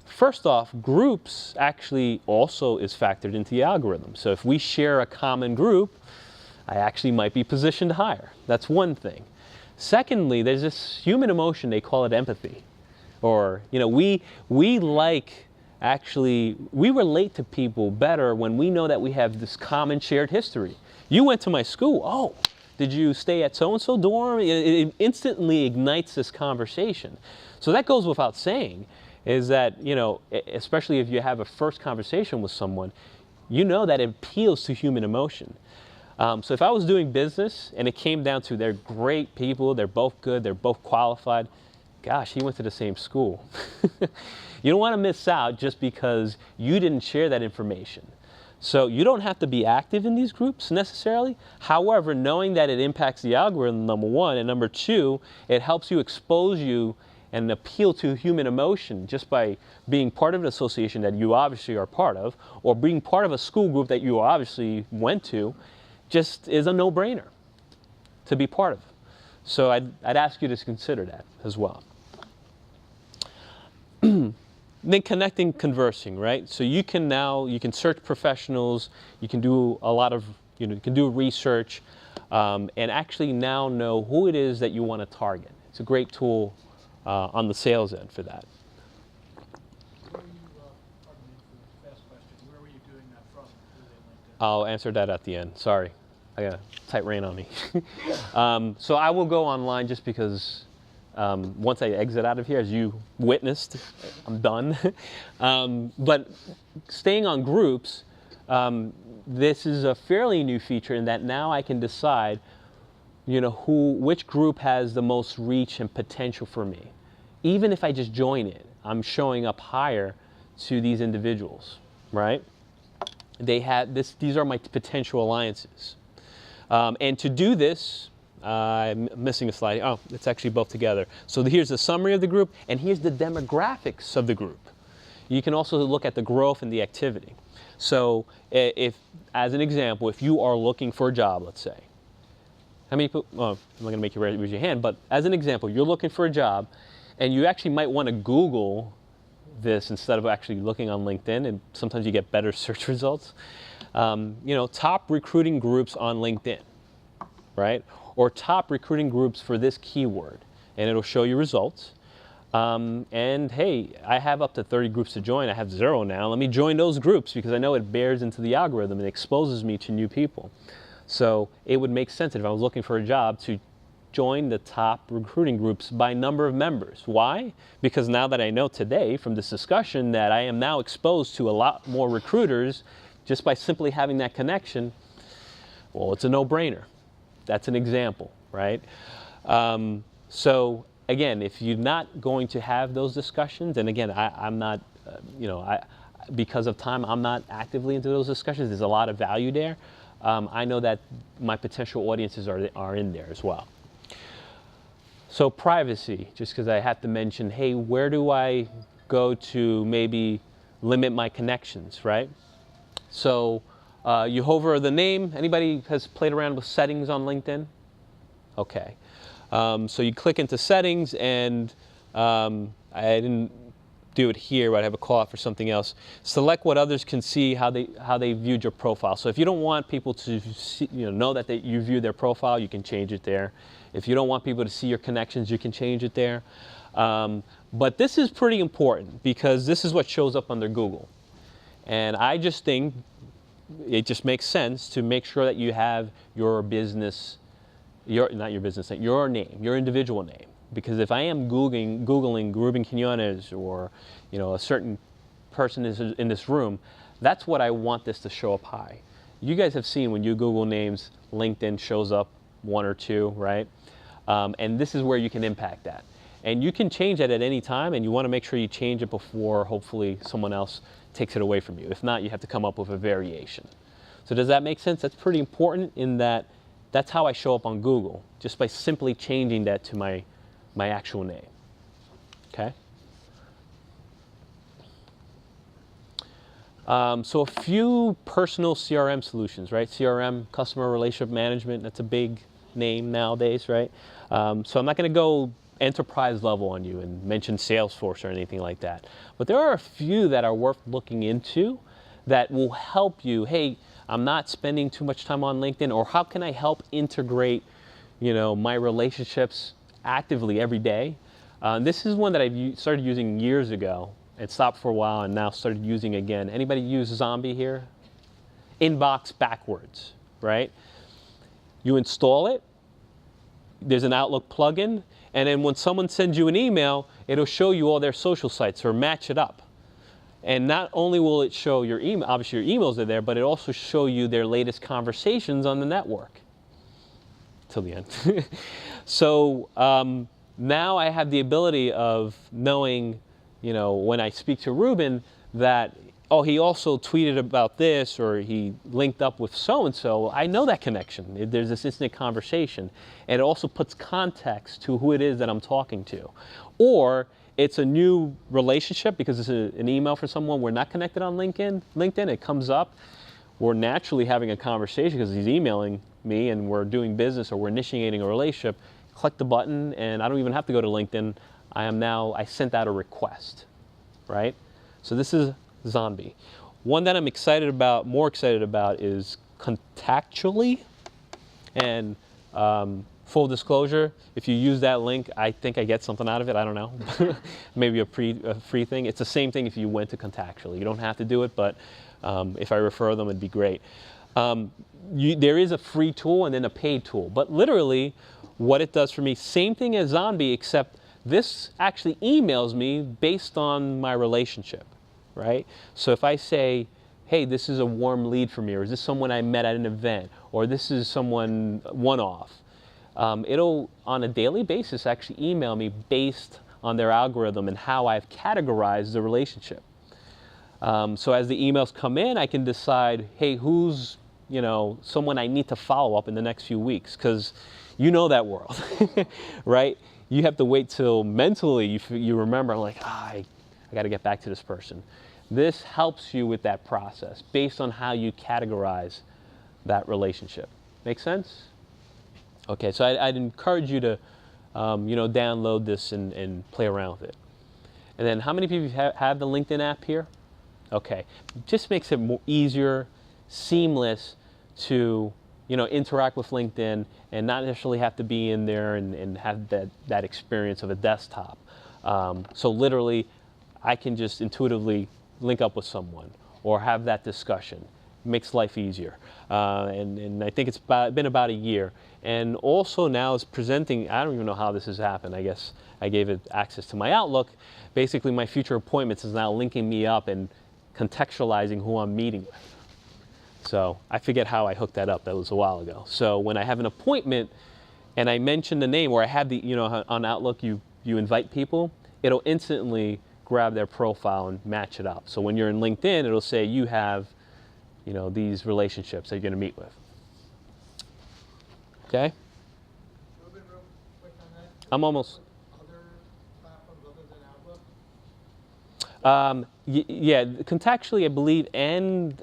First off, groups actually also is factored into the algorithm. So if we share a common group, I actually might be positioned higher. That's one thing. Secondly, there's this human emotion, they call it empathy. Or, you know, we relate to people better when we know that we have this common shared history. You went to my school, oh, did you stay at so-and-so dorm? It instantly ignites this conversation. So that goes without saying, is that, you know, especially if you have a first conversation with someone, you know that it appeals to human emotion. So if I was doing business and it came down to they're great people, they're both good, they're both qualified, gosh, he went to the same school. You don't want to miss out just because you didn't share that information. So you don't have to be active in these groups necessarily. However, knowing that it impacts the algorithm, number one, and number two, it helps you expose you and appeal to human emotion just by being part of an association that you obviously are part of, or being part of a school group that you obviously went to, just is a no-brainer to be part of. So I'd ask you to consider that as well. Then connecting, conversing, right? So you can search professionals, you can do a lot of, you can do research, and actually now know who it is that you want to target. It's a great tool on the sales end for that. Pardon me for the fast question. Where were you doing that from? Were they LinkedIn? I'll answer that at the end. Sorry, I got a tight rein on me. So I will go online just because once I exit out of here, as you witnessed, I'm done. But staying on groups, this is a fairly new feature in that now I can decide, which group has the most reach and potential for me. Even if I just join it, I'm showing up higher to these individuals, right? These are my potential alliances. And to do this, I'm missing a slide. Oh, it's actually both together. So here's the summary of the group, and here's the demographics of the group. You can also look at the growth and the activity. So if, as an example, if you are looking for a job, let's say, how many people, well, I'm not going to make you raise your hand, but as an example, you're looking for a job, and you actually might want to Google this instead of actually looking on LinkedIn, and sometimes you get better search results. Top recruiting groups on LinkedIn, right? Or top recruiting groups for this keyword, and it'll show you results. And hey, I have up to 30 groups to join. I have 0 now. Let me join those groups because I know it bears into the algorithm and exposes me to new people. So it would make sense if I was looking for a job to join the top recruiting groups by number of members. Why? Because now that I know today from this discussion that I am now exposed to a lot more recruiters just by simply having that connection, well, it's a no-brainer. That's an example, right? So again, if you're not going to have those discussions, and again, I'm not, because of time, I'm not actively into those discussions. There's a lot of value there. I know that my potential audiences are in there as well. So privacy, just because I have to mention, hey, where do I go to maybe limit my connections, right? So you hover the name. Anybody has played around with settings on LinkedIn? Okay. So you click into settings, and I didn't do it here, but I have a call out for something else. Select what others can see, how they viewed your profile. So if you don't want people to see, know that you view their profile, you can change it there. If you don't want people to see your connections, you can change it there. But this is pretty important because this is what shows up under Google. And I just think it just makes sense to make sure that you have your business, not your business name, your name, your individual name. Because if I am Googling Ruben Quinones or a certain person is in this room, that's what I want this to show up high. You guys have seen when you Google names, LinkedIn shows up 1 or 2, right? And this is where you can impact that. And you can change that at any time, and you want to make sure you change it before hopefully someone else takes it away from you. If not, you have to come up with a variation. So does that make sense? That's pretty important in that that's how I show up on Google, just by simply changing that to my actual name, okay? So a few personal CRM solutions, right? CRM, customer relationship management, that's a big name nowadays, right? So I'm not gonna go enterprise level on you and mention Salesforce or anything like that. But there are a few that are worth looking into that will help you, hey, I'm not spending too much time on LinkedIn, or how can I help integrate, my relationships actively every day. This is one that I started using years ago. It stopped for a while and now started using again. Anybody use Zombie here? Inbox backwards, right? You install it. There's an Outlook plugin. And then when someone sends you an email, it'll show you all their social sites or match it up. And not only will it show your email, obviously your emails are there, but it also show you their latest conversations on the network. Till the end. So now I have the ability of knowing, when I speak to Ruben that, oh, he also tweeted about this or he linked up with so-and-so. I know that connection. There's this instant conversation. And it also puts context to who it is that I'm talking to. Or it's a new relationship because it's an email for someone we're not connected on LinkedIn, it comes up. We're naturally having a conversation because he's emailing me and we're doing business or we're initiating a relationship. Click the button and I don't even have to go to LinkedIn. I sent out a request, right? So this is Zombie. One that I'm more excited about is Contactually. And full disclosure, if you use that link, I think I get something out of it. I don't know. Maybe a free thing. It's the same thing if you went to Contactually. You don't have to do it, but if I refer them, it'd be great. There is a free tool and then a paid tool. But literally, what it does for me, same thing as Zombie, except this actually emails me based on my relationship, right? So if I say, hey, this is a warm lead for me, or is this someone I met at an event, or this is someone one-off, it'll, on a daily basis, actually email me based on their algorithm and how I've categorized the relationship. So as the emails come in, I can decide, hey, who's someone I need to follow up in the next few weeks, because you know that world, right? You have to wait till mentally you remember, I'm like, I got to get back to this person. This helps you with that process based on how you categorize that relationship. Make sense? Okay, so I'd encourage you to, download this and play around with it. And then how many people have the LinkedIn app here? Okay, just makes it easier, seamless to interact with LinkedIn and not necessarily have to be in there and have that experience of a desktop. So literally, I can just intuitively link up with someone or have that discussion. Makes life easier. And I think it's been about a year. And also now it's presenting, I don't even know how this has happened. I guess I gave it access to my Outlook. Basically, my future appointments is now linking me up and contextualizing who I'm meeting with. So I forget how I hooked that up. That was a while ago. So when I have an appointment and I mention the name, or I have the, on Outlook, you invite people, it'll instantly grab their profile and match it up. So when you're in LinkedIn, it'll say you have, these relationships that you're going to meet with. Okay? Ruben, real quick on that. I'm almost. Other platforms other than Outlook? Yeah, Contactually, I believe, and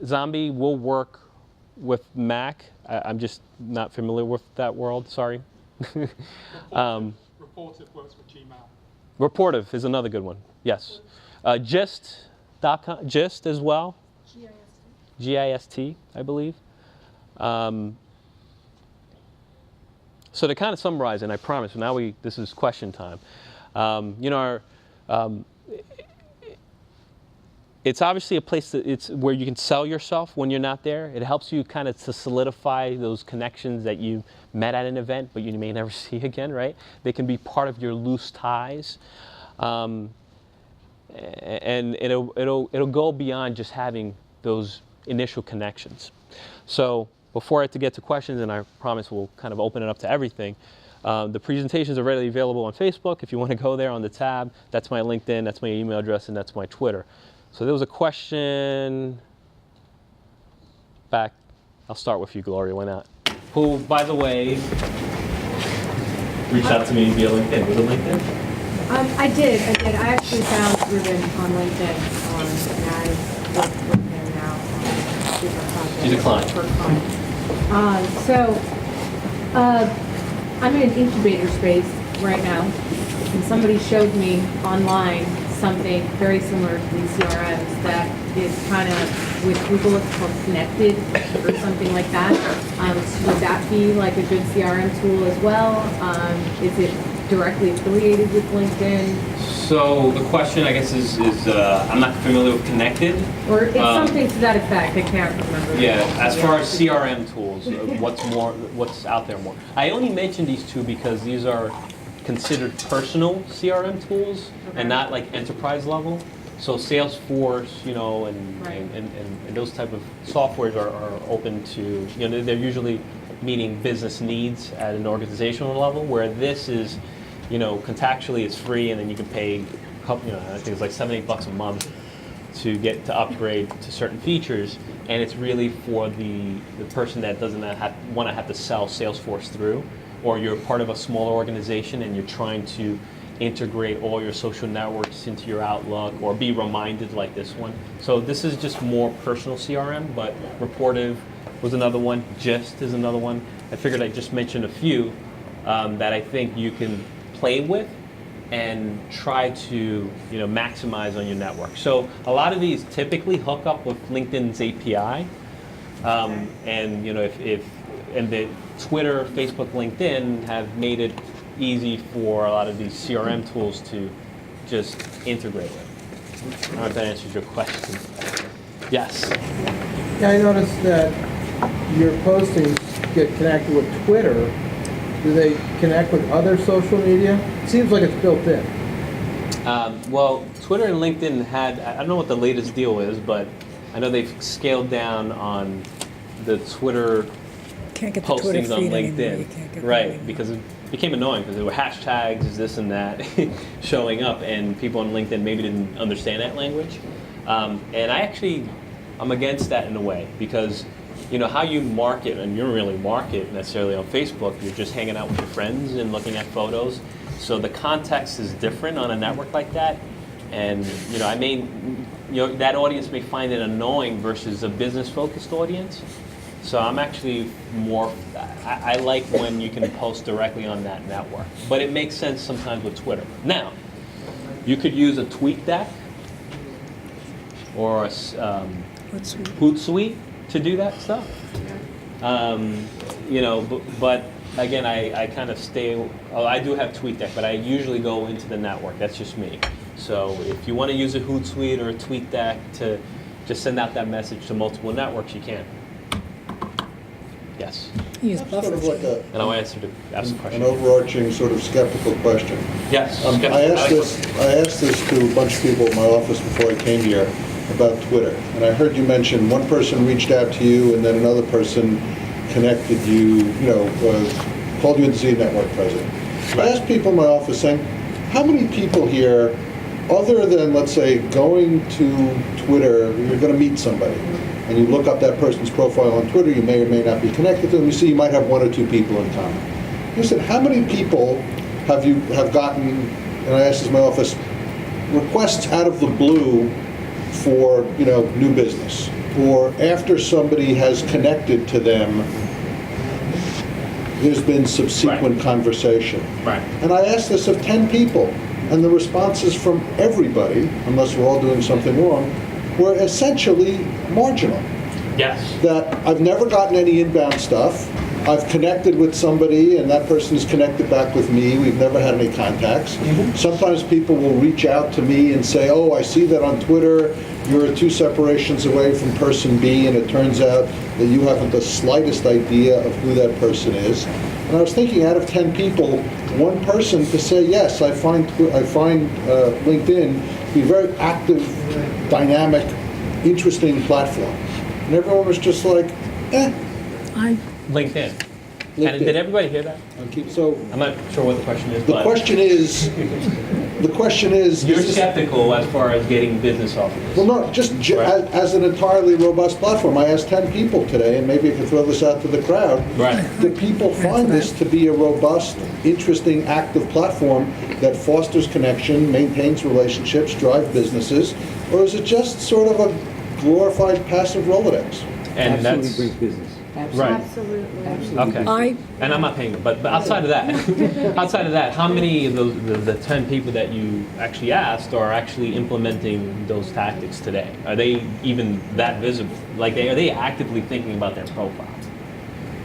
Zombie will work with Mac. I'm just not familiar with that world, sorry. Reportive works with Gmail. Reportive is another good one, yes. Gist.com, Gist as well. G-I-S-T, I believe. So to kind of summarize, and I promise, now this is question time. It's obviously a place where you can sell yourself when you're not there. It helps you kind of to solidify those connections that you met at an event, but you may never see again, right? They can be part of your loose ties. And it'll go beyond just having those initial connections. So before I have to get to questions, and I promise we'll kind of open it up to everything, the presentations are readily available on Facebook. If you want to go there on the tab, that's my LinkedIn, that's my email address, and that's my Twitter. So there was a question back. I'll start with you, Gloria, why not? Who, by the way, reached out to me via LinkedIn. Was it LinkedIn? I did. I actually found Ruben on LinkedIn, and I work with him now on different projects. She's a client. For clients. I'm in an incubator space right now, and somebody showed me online something very similar to these CRMs that is kind of, with Google, it's called Connected or something like that. Would that be like a good CRM tool as well? Is it directly affiliated with LinkedIn? So the question, I guess, is I'm not familiar with Connected. Or it's something to that effect. I can't remember. Yeah, as far as CRM tools, what's out there more? I only mentioned these two because these are considered personal CRM tools and not like enterprise level. So Salesforce, you know, Right. and those type of softwares are open to, you know, they're usually meeting business needs at an organizational level, where this is, you know, contractually it's free, and then you can pay a couple, you know, I think it's like $7-8 a month to get to upgrade to certain features, and it's really for the person that doesn't want to have to sell Salesforce through, or you're part of a smaller organization and you're trying to integrate all your social networks into your Outlook, or be reminded like this one. So this is just more personal CRM, but Reportive was another one, Gist is another one. I figured I'd just mention a few that I think you can play with and try to, you know, maximize on your network. So a lot of these typically hook up with LinkedIn's API, and you know, and the Twitter, Facebook, LinkedIn have made it easy for a lot of these CRM tools to just integrate with. I don't know if that answers your question. Yes. Yeah, I noticed that your postings get connected with Twitter. Do they connect with other social media? It seems like it's built in. Well, Twitter and LinkedIn I don't know what the latest deal is, but I know they've scaled down on the Twitter Can't get the Twitter postings on feed anymore. You LinkedIn. can't get that Right, anymore. because it became annoying because there were hashtags, this and that, showing up, and people on LinkedIn maybe didn't understand that language. And I'm against that in a way, because you know how you market, and you don't really market necessarily on Facebook. You're just hanging out with your friends and looking at photos. So the context is different on a network like that, and you know, that audience may find it annoying versus a business-focused audience. So I'm actually more. I like when you can post directly on that network, but it makes sense sometimes with Twitter. Now, you could use a TweetDeck or a Hootsuite to do that stuff. You know, but again, I kind of stay. Oh, I do have TweetDeck, but I usually go into the network. That's just me. So if you want to use a Hootsuite or a TweetDeck to just send out that message to multiple networks, you can. Yes. Use Sort buffer. of like And I'll ask the question. an overarching sort of skeptical question. Yes. I asked this to a bunch of people in my office before I came here about Twitter, and I heard you mention one person reached out to you, and then another person connected you, called you the Z Network president. I asked people in my office saying, how many people here, other than, let's say, going to Twitter, you're going to meet somebody, and you look up that person's profile on Twitter, you may or may not be connected to them, you see you might have one or two people in common. He said, how many people have gotten, and I asked this in my office, requests out of the blue for, new business, or after somebody has connected to them, there's been subsequent conversation. Right. And I asked this of 10 people, and the responses from everybody, unless we're all doing something wrong, were essentially marginal. Yes. That I've never gotten any inbound stuff. I've connected with somebody, and that person is connected back with me. We've never had any contacts. Sometimes people will reach out to me and say, oh, I see that on Twitter you're 2 separations away from person B, and it turns out that you haven't the slightest idea of who that person is. And I was thinking, out of 10 people, one person to say, yes, I find LinkedIn to be a very active, dynamic, interesting platform. And everyone was just like, LinkedIn. And did everybody hear that? So I'm not sure what the question is. the question is, You're is this- skeptical as far as getting business off of this. well, no, just as an entirely robust platform. I asked 10 people today, and maybe I can throw this out to the crowd. Right. Do people find this to be a robust, interesting, active platform that fosters connection, maintains relationships, drives businesses, or is it just sort of a glorified passive Rolodex? And Absolutely that's brings business. right. Absolutely. Okay. And I'm not paying them. But outside of that, how many of the 10 people that you actually asked are actually implementing those tactics today? Are they even that visible? Like, are they actively thinking about their profile?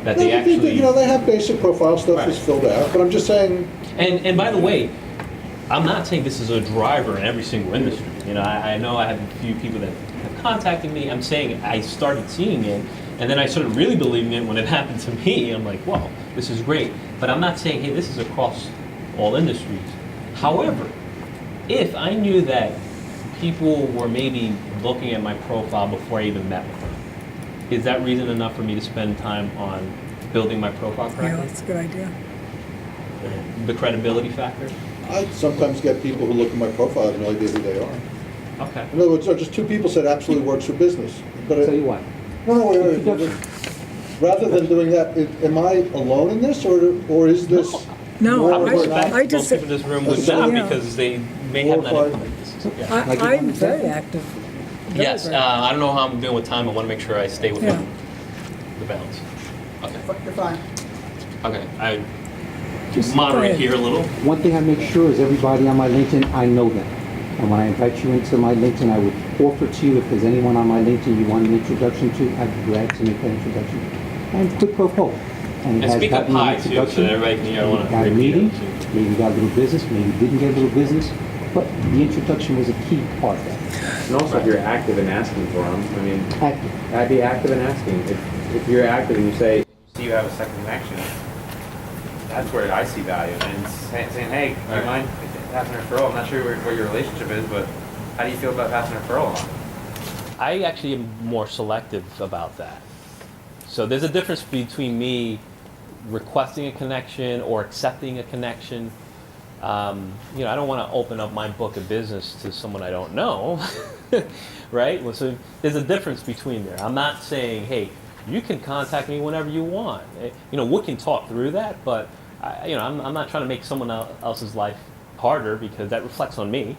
That they I think that, actually. they have basic profile stuff Right. is filled out, but I'm just saying, And by the way, I'm not saying this is a driver in every single industry. I know I have a few people that have contacted me. I'm saying I started seeing it, and then I started really believing it when it happened to me. I'm like, wow, this is great. But I'm not saying, hey, this is across all industries. However, if I knew that people were maybe looking at my profile before I even met with them. Is that reason enough for me to spend time on building my profile Yeah, correctly? that's a good idea. The credibility factor? I sometimes get people who look at my profile and have no idea who they are. Okay. In other words, just two people said absolutely works for business. But Tell you what, no, wait. Introduction. Rather than doing that, am I alone in this, or is this? No, more I would of an expect I most just- people in this room would Yeah. not because they may have not Glorified. implemented this. Yeah. Like you I'm want to very say? active. Very, Yes, very I don't know how I'm doing with time. I want to make sure I stay within Yeah. the bounds. Okay. You're fine. Okay. I Just moderate ahead. here a little. one thing I make sure is everybody on my LinkedIn, I know them. And when I invite you into my LinkedIn, I would offer to you, if there's anyone on my LinkedIn you want an introduction to, I'd be glad to make that introduction. And quid pro quo. And it And has speak up gotten an high, too, so introduction. that everybody can hear. I wanna Got a repeat meeting, it, too. maybe got a little business, maybe didn't get a little business, but the introduction was a key part of that. And also, if you're active in asking for them, I mean, Active. I'd be active in asking. If you're active and you say, you see you have a second connection, that's where I see value. And saying, hey, do you mind passing a referral? I'm not sure what your relationship is, but how do you feel about passing a referral on? I actually am more selective about that. So there's a difference between me requesting a connection or accepting a connection. I don't want to open up my book of business to someone I don't know, right? Well, so there's a difference between there. I'm not saying, hey, you can contact me whenever you want. We can talk through that, but I'm not trying to make someone else's life harder because that reflects on me.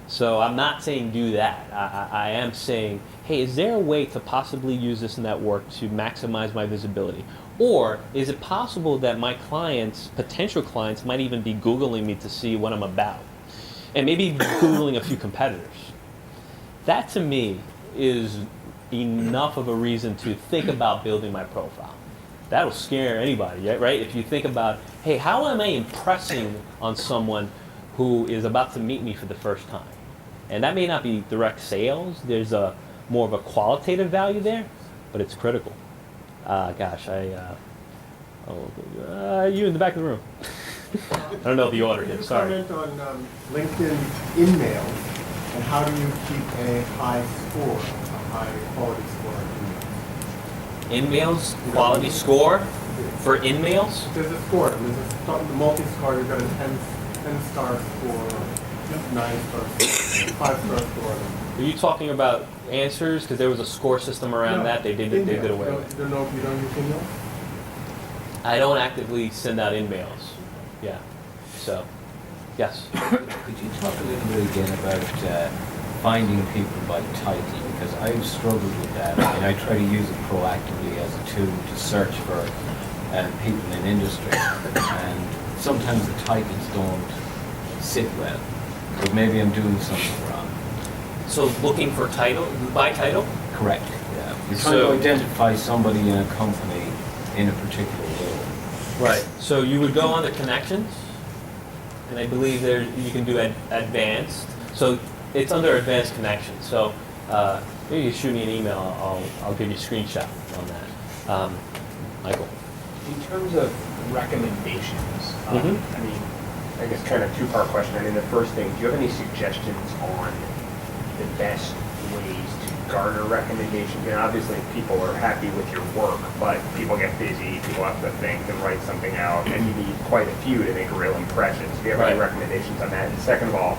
So I'm not saying do that. I am saying, hey, is there a way to possibly use this network to maximize my visibility? Or is it possible that my clients, potential clients, might even be Googling me to see what I'm about? And maybe Googling a few competitors. That to me is enough of a reason to think about building my profile. That'll scare anybody, right? If you think about, hey, how am I impressing on someone who is about to meet me for the first time? And that may not be direct sales. There's more of a qualitative value there, but it's critical. You in the back of the room. I don't know the order here, sorry. Comment on LinkedIn InMail, and how do you keep a high score, a high quality score? In-mails, quality score for in-mails? There's a score, the multi-score, you've got a 10-star score, 9-star, 5-star score. Are you talking about answers? Because there was a score system around that they did away with. You don't use email? I don't actively send out in-mails. Yeah. So, yes. Could you talk a little bit again about finding people by title? Because I've struggled with that. I mean, I try to use it proactively as a tool to search for people in industry, and sometimes the titles don't sit well. But maybe I'm doing something wrong. So looking for title, by title? Correct. Yeah. You're trying to identify somebody in a company in a particular role. Right. So you would go on to connections, and I believe you can do advanced. So it's under advanced connections. So maybe you shoot me an email. I'll give you a screenshot on that. Michael. In terms of recommendations, Mhm. I mean, I guess kind of two-part question. I mean, the first thing, do you have any suggestions on the best ways to garner recommendations? And obviously, people are happy with your work, but people get busy, people have to think and write something out, and you need quite a few to make a real impression. So do you have any recommendations on that? And second of all,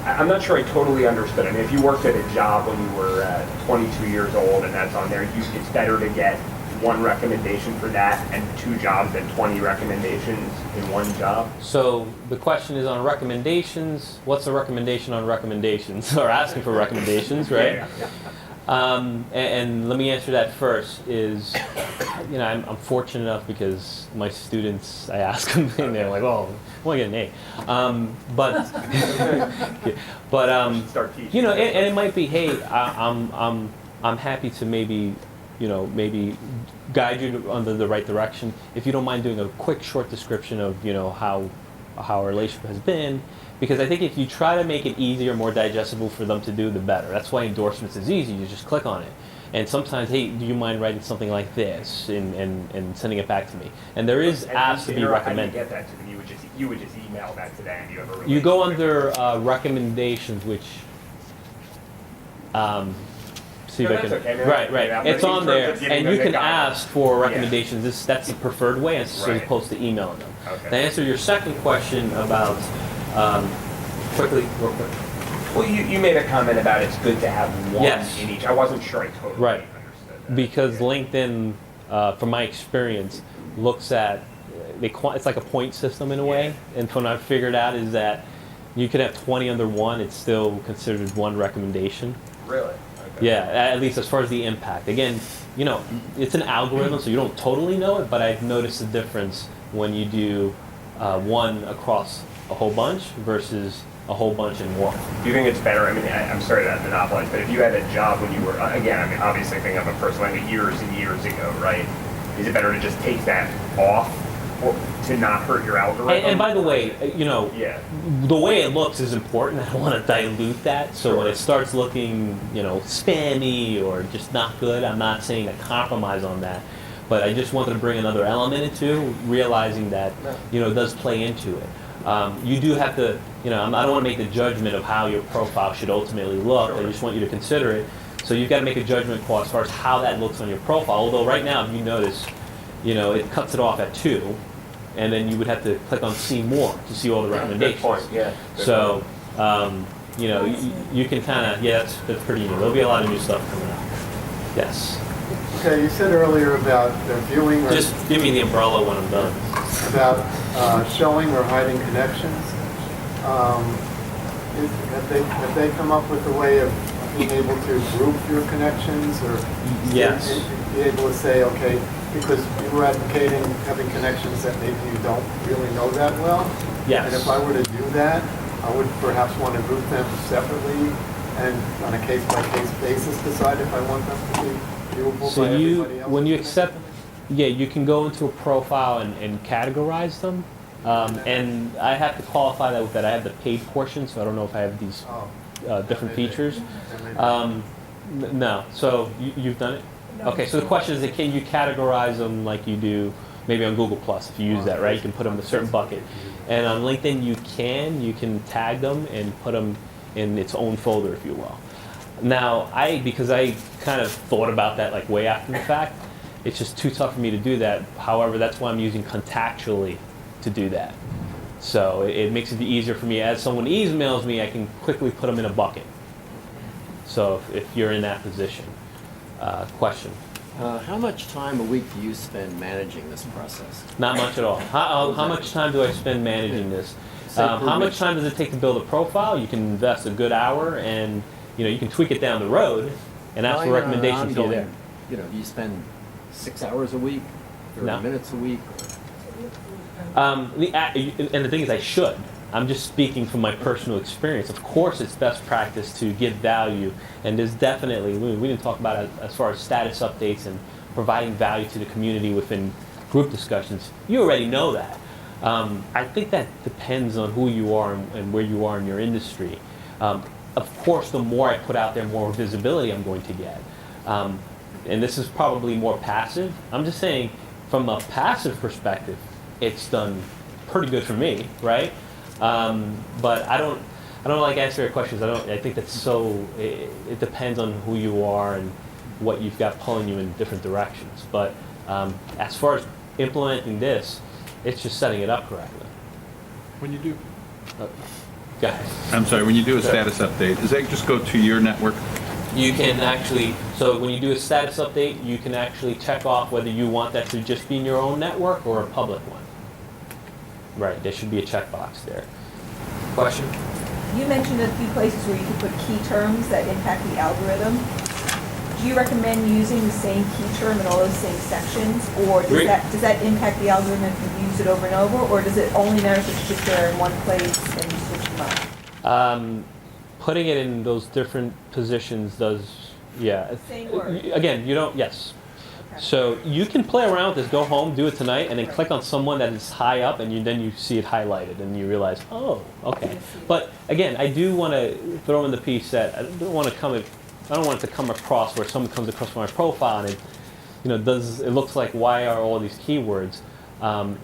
I'm not sure I totally understood. I mean, if you worked at a job when you were 22 years old and that's on there, it's better to get one recommendation for that and 2 jobs than 20 recommendations in one job? So the question is on recommendations. What's the recommendation on recommendations? Or asking for recommendations, right? And let me answer that first. Is I'm fortunate enough because my students, I ask them and they're like, "Oh, I want to get an A." But start teaching. and it might be, "Hey, I'm happy to maybe guide you under the right direction. If you don't mind doing a quick short description of how our relationship has been." Because I think if you try to make it easier, more digestible for them to do, the better. That's why endorsements is easy. You just click on it. And sometimes, hey, do you mind writing something like this and sending it back to me? And there is apps to be recommended. How do you get that to them? You would just email that to them. You have a You go under recommendations, which See if No, I can. that's okay. I mean, Right. I'm It's in on terms there, of giving and them you the can guidelines. ask for Yeah. recommendations. That's the preferred way, as Right. opposed to emailing them. Okay. To answer your second question about quickly, real quick. Well, you made a comment about it's good to have one Yes. in each. I wasn't sure I totally Right. understood that. Because Yeah. LinkedIn, from my experience, looks at it's like a point system in a way. And from what I've figured out is that you could have 20 under one; it's still considered one recommendation. Really? Okay. Yeah, at least as far as the impact. Again, it's an algorithm, so you don't totally know it, but I've noticed the difference when you do one across a whole bunch versus a whole bunch in one. Do you think it's better? I mean, I'm sorry to monopolize, but if you had a job when you were, again, I mean, obviously thinking of a person like years and years ago, right? Is it better to just take that off or to not hurt your algorithm? And by the way, Yeah. the way it looks is important. I don't want to dilute that. So when it starts looking, spammy or just not good, I'm not saying to compromise on that. But I just wanted to bring another element into realizing that, it does play into it. You do have to, I don't want to make the judgment of how your profile should ultimately look. I just want you to consider it. So you've got to make a judgment call as far as how that looks on your profile. Although right now, if you notice, it cuts it off at 2. And then you would have to click on see more to see all the recommendations. Good point, yeah. Good So, you can kind of, that's pretty new. There'll be a lot of new stuff coming up. Yes. Okay, you said earlier about viewing or Just give me the umbrella when I'm done. about showing or hiding connections. Have they come up with a way of being able to group your connections or Yes. be able to say, okay, because you were advocating having connections that maybe you don't really know that well? Yes. And if I were to do that, I would perhaps want to group them separately and on a case-by-case basis decide if I want them to be viewable So by everybody else. when you accept, you can go into a profile and categorize them. And I have to qualify that with that I have the paid portion, so I don't know if I have these different features. No. So you've done it? Okay, so the question is, can you categorize them like you do maybe on Google Plus if you use that, right? You can put them in a certain bucket. And on LinkedIn, you can tag them and put them in its own folder, if you will. Now, because I kind of thought about that like way after the fact, it's just too tough for me to do that. However, that's why I'm using contactually to do that. So it makes it easier for me. As someone emails me, I can quickly put them in a bucket. So if you're in that position. Question. How much time a week do you spend managing this process? Not much at all. How much time do I spend managing this? Say per How much week. time does it take to build a profile? You can invest a good hour, and you can tweak it down the road, and ask for recommendations here there. Do you spend 6 hours a week, 30 No. minutes a week? And the thing is, I should. I'm just speaking from my personal experience. Of course, it's best practice to give value, and there's definitely, we didn't talk about it as far as status updates and providing value to the community within group discussions. You already know that. I think that depends on who you are and where you are in your industry. Of course, the more I put out there, more visibility I'm going to get. And this is probably more passive. I'm just saying, from a passive perspective, it's done pretty good for me, right? But I don't like answering your questions. I think that's so. It depends on who you are and what you've got pulling you in different directions. But as far as implementing this, it's just setting it up correctly. When you do, Go ahead. I'm sorry, when you do a status update, does that just go to your network? You can actually, so when you do a status update, you can actually check off whether you want that to just be in your own network or a public one. Right, there should be a checkbox there. Question? You mentioned a few places where you could put key terms that impact the algorithm. Do you recommend using the same key term in all those same sections, or does that impact the algorithm if you use it over and over, or does it only matter if it's just there in one place and you switch them up? Putting it in those different positions does, yeah. Same word. Again, you don't, yes. Okay. So you can play around with this, go home, do it tonight, and then click on someone that is high up, and then you see it highlighted, and you realize, oh, okay. But again, I do want to throw in the piece that I don't want it to come across where someone comes across my profile and it looks like, why are all these keywords?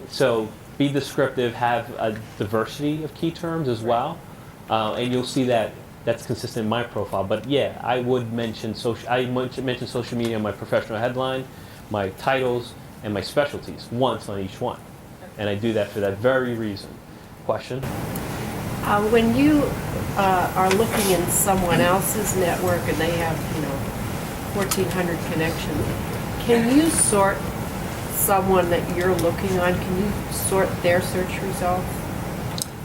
So be descriptive, have a diversity of key terms as well, and you'll see that that's consistent in my profile. But yeah, I would mention mention social media on my professional headline, my titles, and my specialties once on each one. And I do that for that very reason. Question? When you are looking in someone else's network and they have, 1,400 connections, can you sort someone that you're looking on? Can you sort their search results?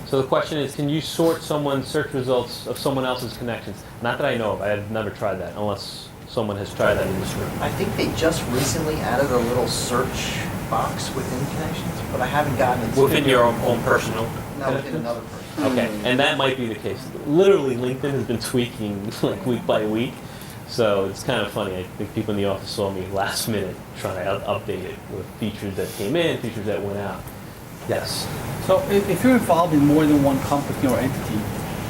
So the question is, can you sort someone's search results of someone else's connections? Not that I know of. I've never tried that, unless someone has tried that in this room. I think they just recently added a little search box within Connections, but I haven't gotten it. Within your own personal? No, within another person. Okay, and that might be the case. Literally, LinkedIn has been tweaking like week by week, so it's kind of funny. I think people in the office saw me last minute trying to update it with features that came in, features that went out. Yes. So if you're involved in more than one company or entity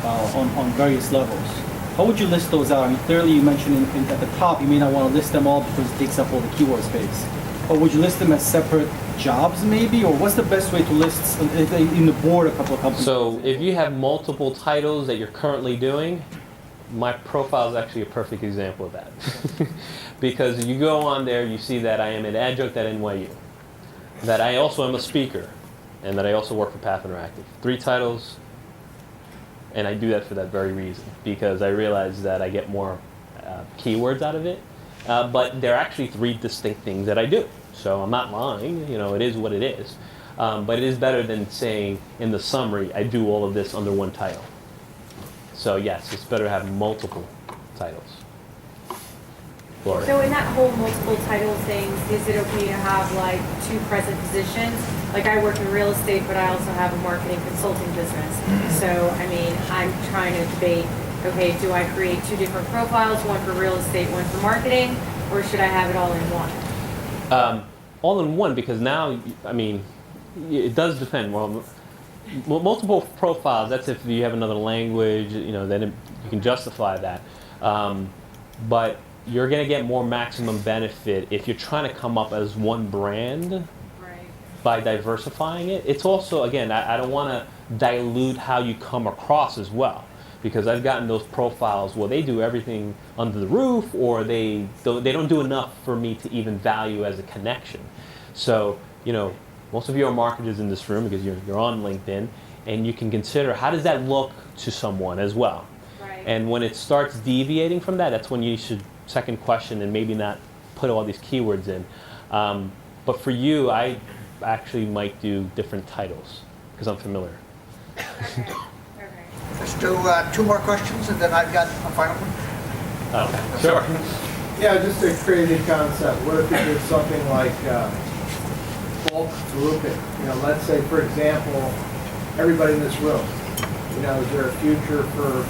on various levels, how would you list those out? I mean, clearly you mentioned at the top you may not want to list them all because it takes up all the keyword space. Or would you list them as separate jobs maybe? Or what's the best way to list in the board a couple of companies? So if you have multiple titles that you're currently doing, my profile is actually a perfect example of that. Because you go on there, you see that I am an adjunct at NYU, that I also am a speaker, and that I also work for Path Interactive. 3 titles, and I do that for that very reason, because I realize that I get more keywords out of it, but there are actually 3 distinct things that I do. So I'm not lying, it is what it is. But it is better than saying in the summary, I do all of this under one title. So yes, it's better to have multiple titles. Gloria. So in that whole multiple title thing, is it okay to have like 2 present positions? Like I work in real estate, but I also have a marketing consulting business. So, I mean, I'm trying to debate, okay, do I create 2 different profiles, one for real estate, one for marketing, or should I have it all in one? All in one, because now, I mean, it does depend. Well, multiple profiles, that's if you have another language, then you can justify that. But you're going to get more maximum benefit if you're trying to come up as one brand by diversifying it. It's also, again, I don't want to dilute how you come across as well, because I've gotten those profiles where they do everything under the roof, or they don't do enough for me to even value as a connection. So, most of you are marketers in this room because you're on LinkedIn, and you can consider how does that look to someone as well. Right. And when it starts deviating from that, that's when you should second question and maybe not put all these keywords in. But for you, I actually might do different titles because I'm familiar. Okay. Let's do 2 more questions, and then I've got a final one. Okay. Sure. Yeah, just a crazy concept. What if you did something like bulk grouping? Let's say, for example, everybody in this room. Is there a future for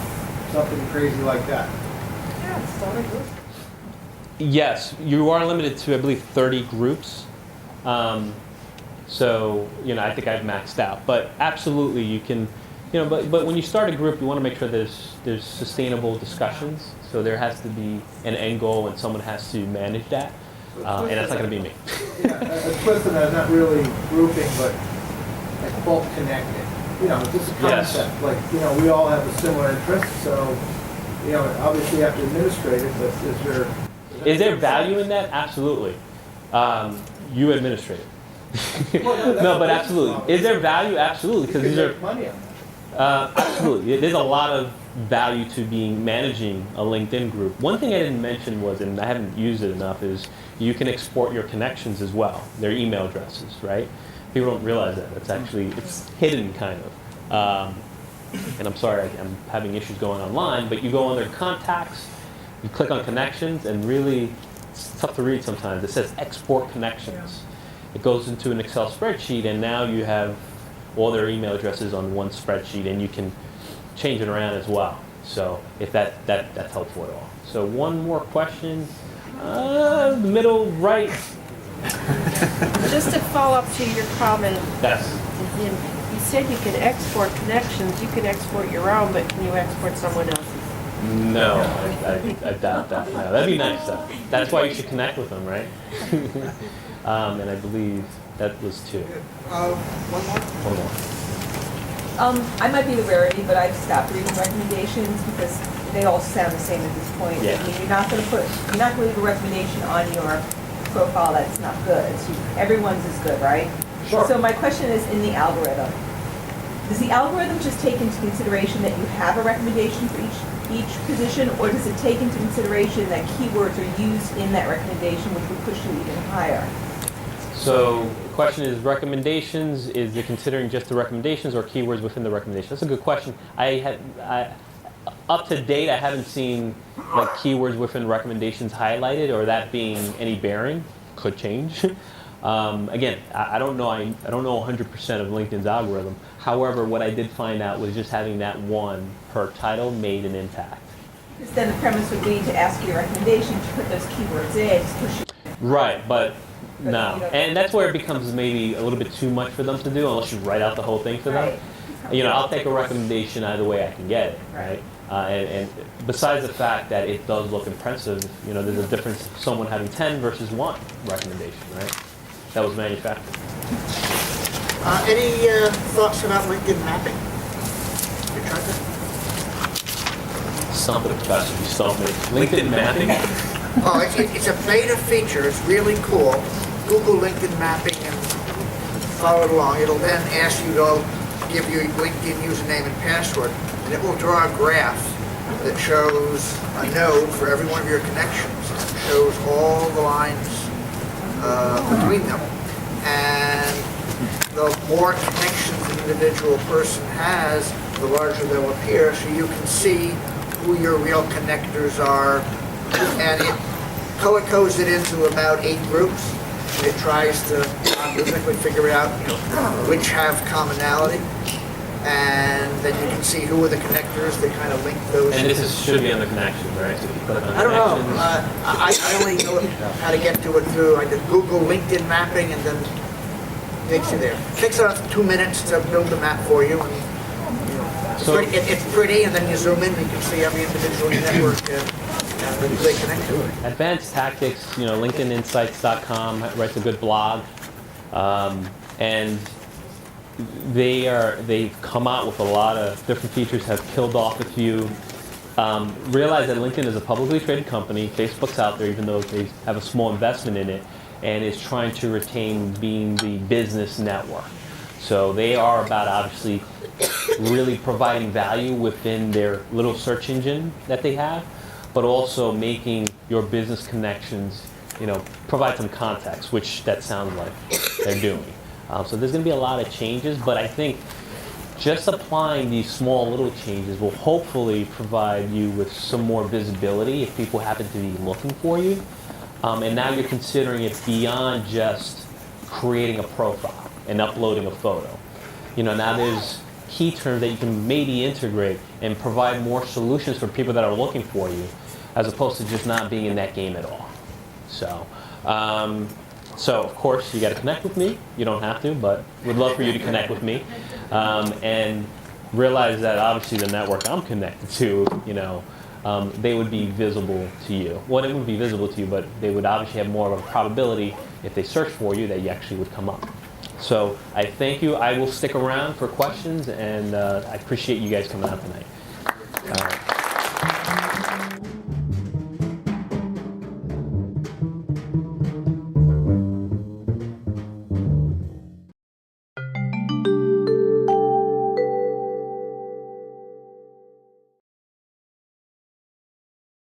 something crazy like that? Yeah, start a group. Yes, you are limited to, I believe, 30 groups. So, I think I've maxed out. But absolutely, you can, but when you start a group, you want to make sure there's sustainable discussions. So there has to be an end goal, and someone has to manage that. And that's not going to be me. Yeah, a twist of that, not really grouping, but like bulk connecting. Just a concept. Like, we all have a similar interest, so, obviously you have to administrate it, but Is there value in that? Absolutely. You administrate it. No, but absolutely. Is there value? Absolutely, because these are money on that. absolutely. There's a lot of value to managing a LinkedIn group. One thing I didn't mention was, and I haven't used it enough, is you can export your connections as well, their email addresses, right? People don't realize that. It's hidden kind of. And I'm sorry, I'm having issues going online, but you go under contacts, you click on connections, and really, it's tough to read sometimes. It says export connections. It goes into an Excel spreadsheet, and now you have all their email addresses on one spreadsheet, and you can change it around as well. So if that's helpful at all. So one more question. Middle right. Just to follow up to your comment, Yes. you said you can export connections. You can export your own, but can you export someone else's? No, I doubt that. No, that'd be nice though. That's why you should connect with them, right? And I believe that was 2. One more? One more. I might be the rarity, but I've stopped reading recommendations because they all sound the same at this point. Yeah. I mean, you're not gonna leave a recommendation on your profile that's not good. Everyone's is good, right? Sure. So my question is, in the algorithm, does the algorithm just take into consideration that you have a recommendation for each position, or does it take into consideration that keywords are used in that recommendation, which would push you even higher? So the question is recommendations, is it considering just the recommendations or keywords within the recommendation? That's a good question. Up to date, I haven't seen like keywords within recommendations highlighted or that being any bearing. Could change. Again, I don't know. I don't know 100% of LinkedIn's algorithm. However, what I did find out was just having that one per title made an impact. Because then the premise would be to ask your recommendation to put those keywords in, to push you. Right, but no. And that's where it becomes maybe a little bit too much for them to do unless you write out the whole thing for them. Right. You know, I'll take a recommendation either way I can get it, right? And besides the fact that it does look impressive, you know, there's a difference of someone having 10 versus 1 recommendation, right? That was manufactured. Any thoughts about LinkedIn mapping? You tried that? Something about to be something. LinkedIn mapping? Oh, it's a beta feature. It's really cool. Google LinkedIn mapping and follow it along. It'll then ask you to give you LinkedIn username and password, and it will draw a graph that shows a node for every one of your connections. It shows all the lines between them. And the more connections an individual person has, the larger they'll appear, so you can see who your real connectors are. And it color-codes it into about 8 groups. And it tries to algorithmically figure out, you know, which have commonality. And then you can see who are the connectors that kind of link those. And should be on the connections, right? So if you click on I don't know. connections. I only know how to get to it through. I did Google LinkedIn mapping, and then it takes you there. It takes about 2 minutes to build the map for you. And, you know, it's pretty, and then you zoom in, and you can see every individual network and who they connect to. Advanced tactics, you know, LinkedIninsights.com writes a good blog, and they've come out with a lot of different features, have killed off a few. Realize that LinkedIn is a publicly traded company. Facebook's out there, even though they have a small investment in it, and is trying to retain being the business network. So they are about obviously really providing value within their little search engine that they have, but also making your business connections, you know, provide some context, which that sounds like they're doing. So there's going to be a lot of changes, but I think just applying these small little changes will hopefully provide you with some more visibility if people happen to be looking for you. And now you're considering it beyond just creating a profile and uploading a photo. You know, now there's key terms that you can maybe integrate and provide more solutions for people that are looking for you, as opposed to just not being in that game at all. So of course, you got to connect with me. You don't have to, but we'd love for you to connect with me. And realize that obviously the network I'm connected to, you know, they would be visible to you. Well, they wouldn't be visible to you, but they would obviously have more of a probability if they search for you that you actually would come up. So I thank you. I will stick around for questions, and I appreciate you guys coming out tonight.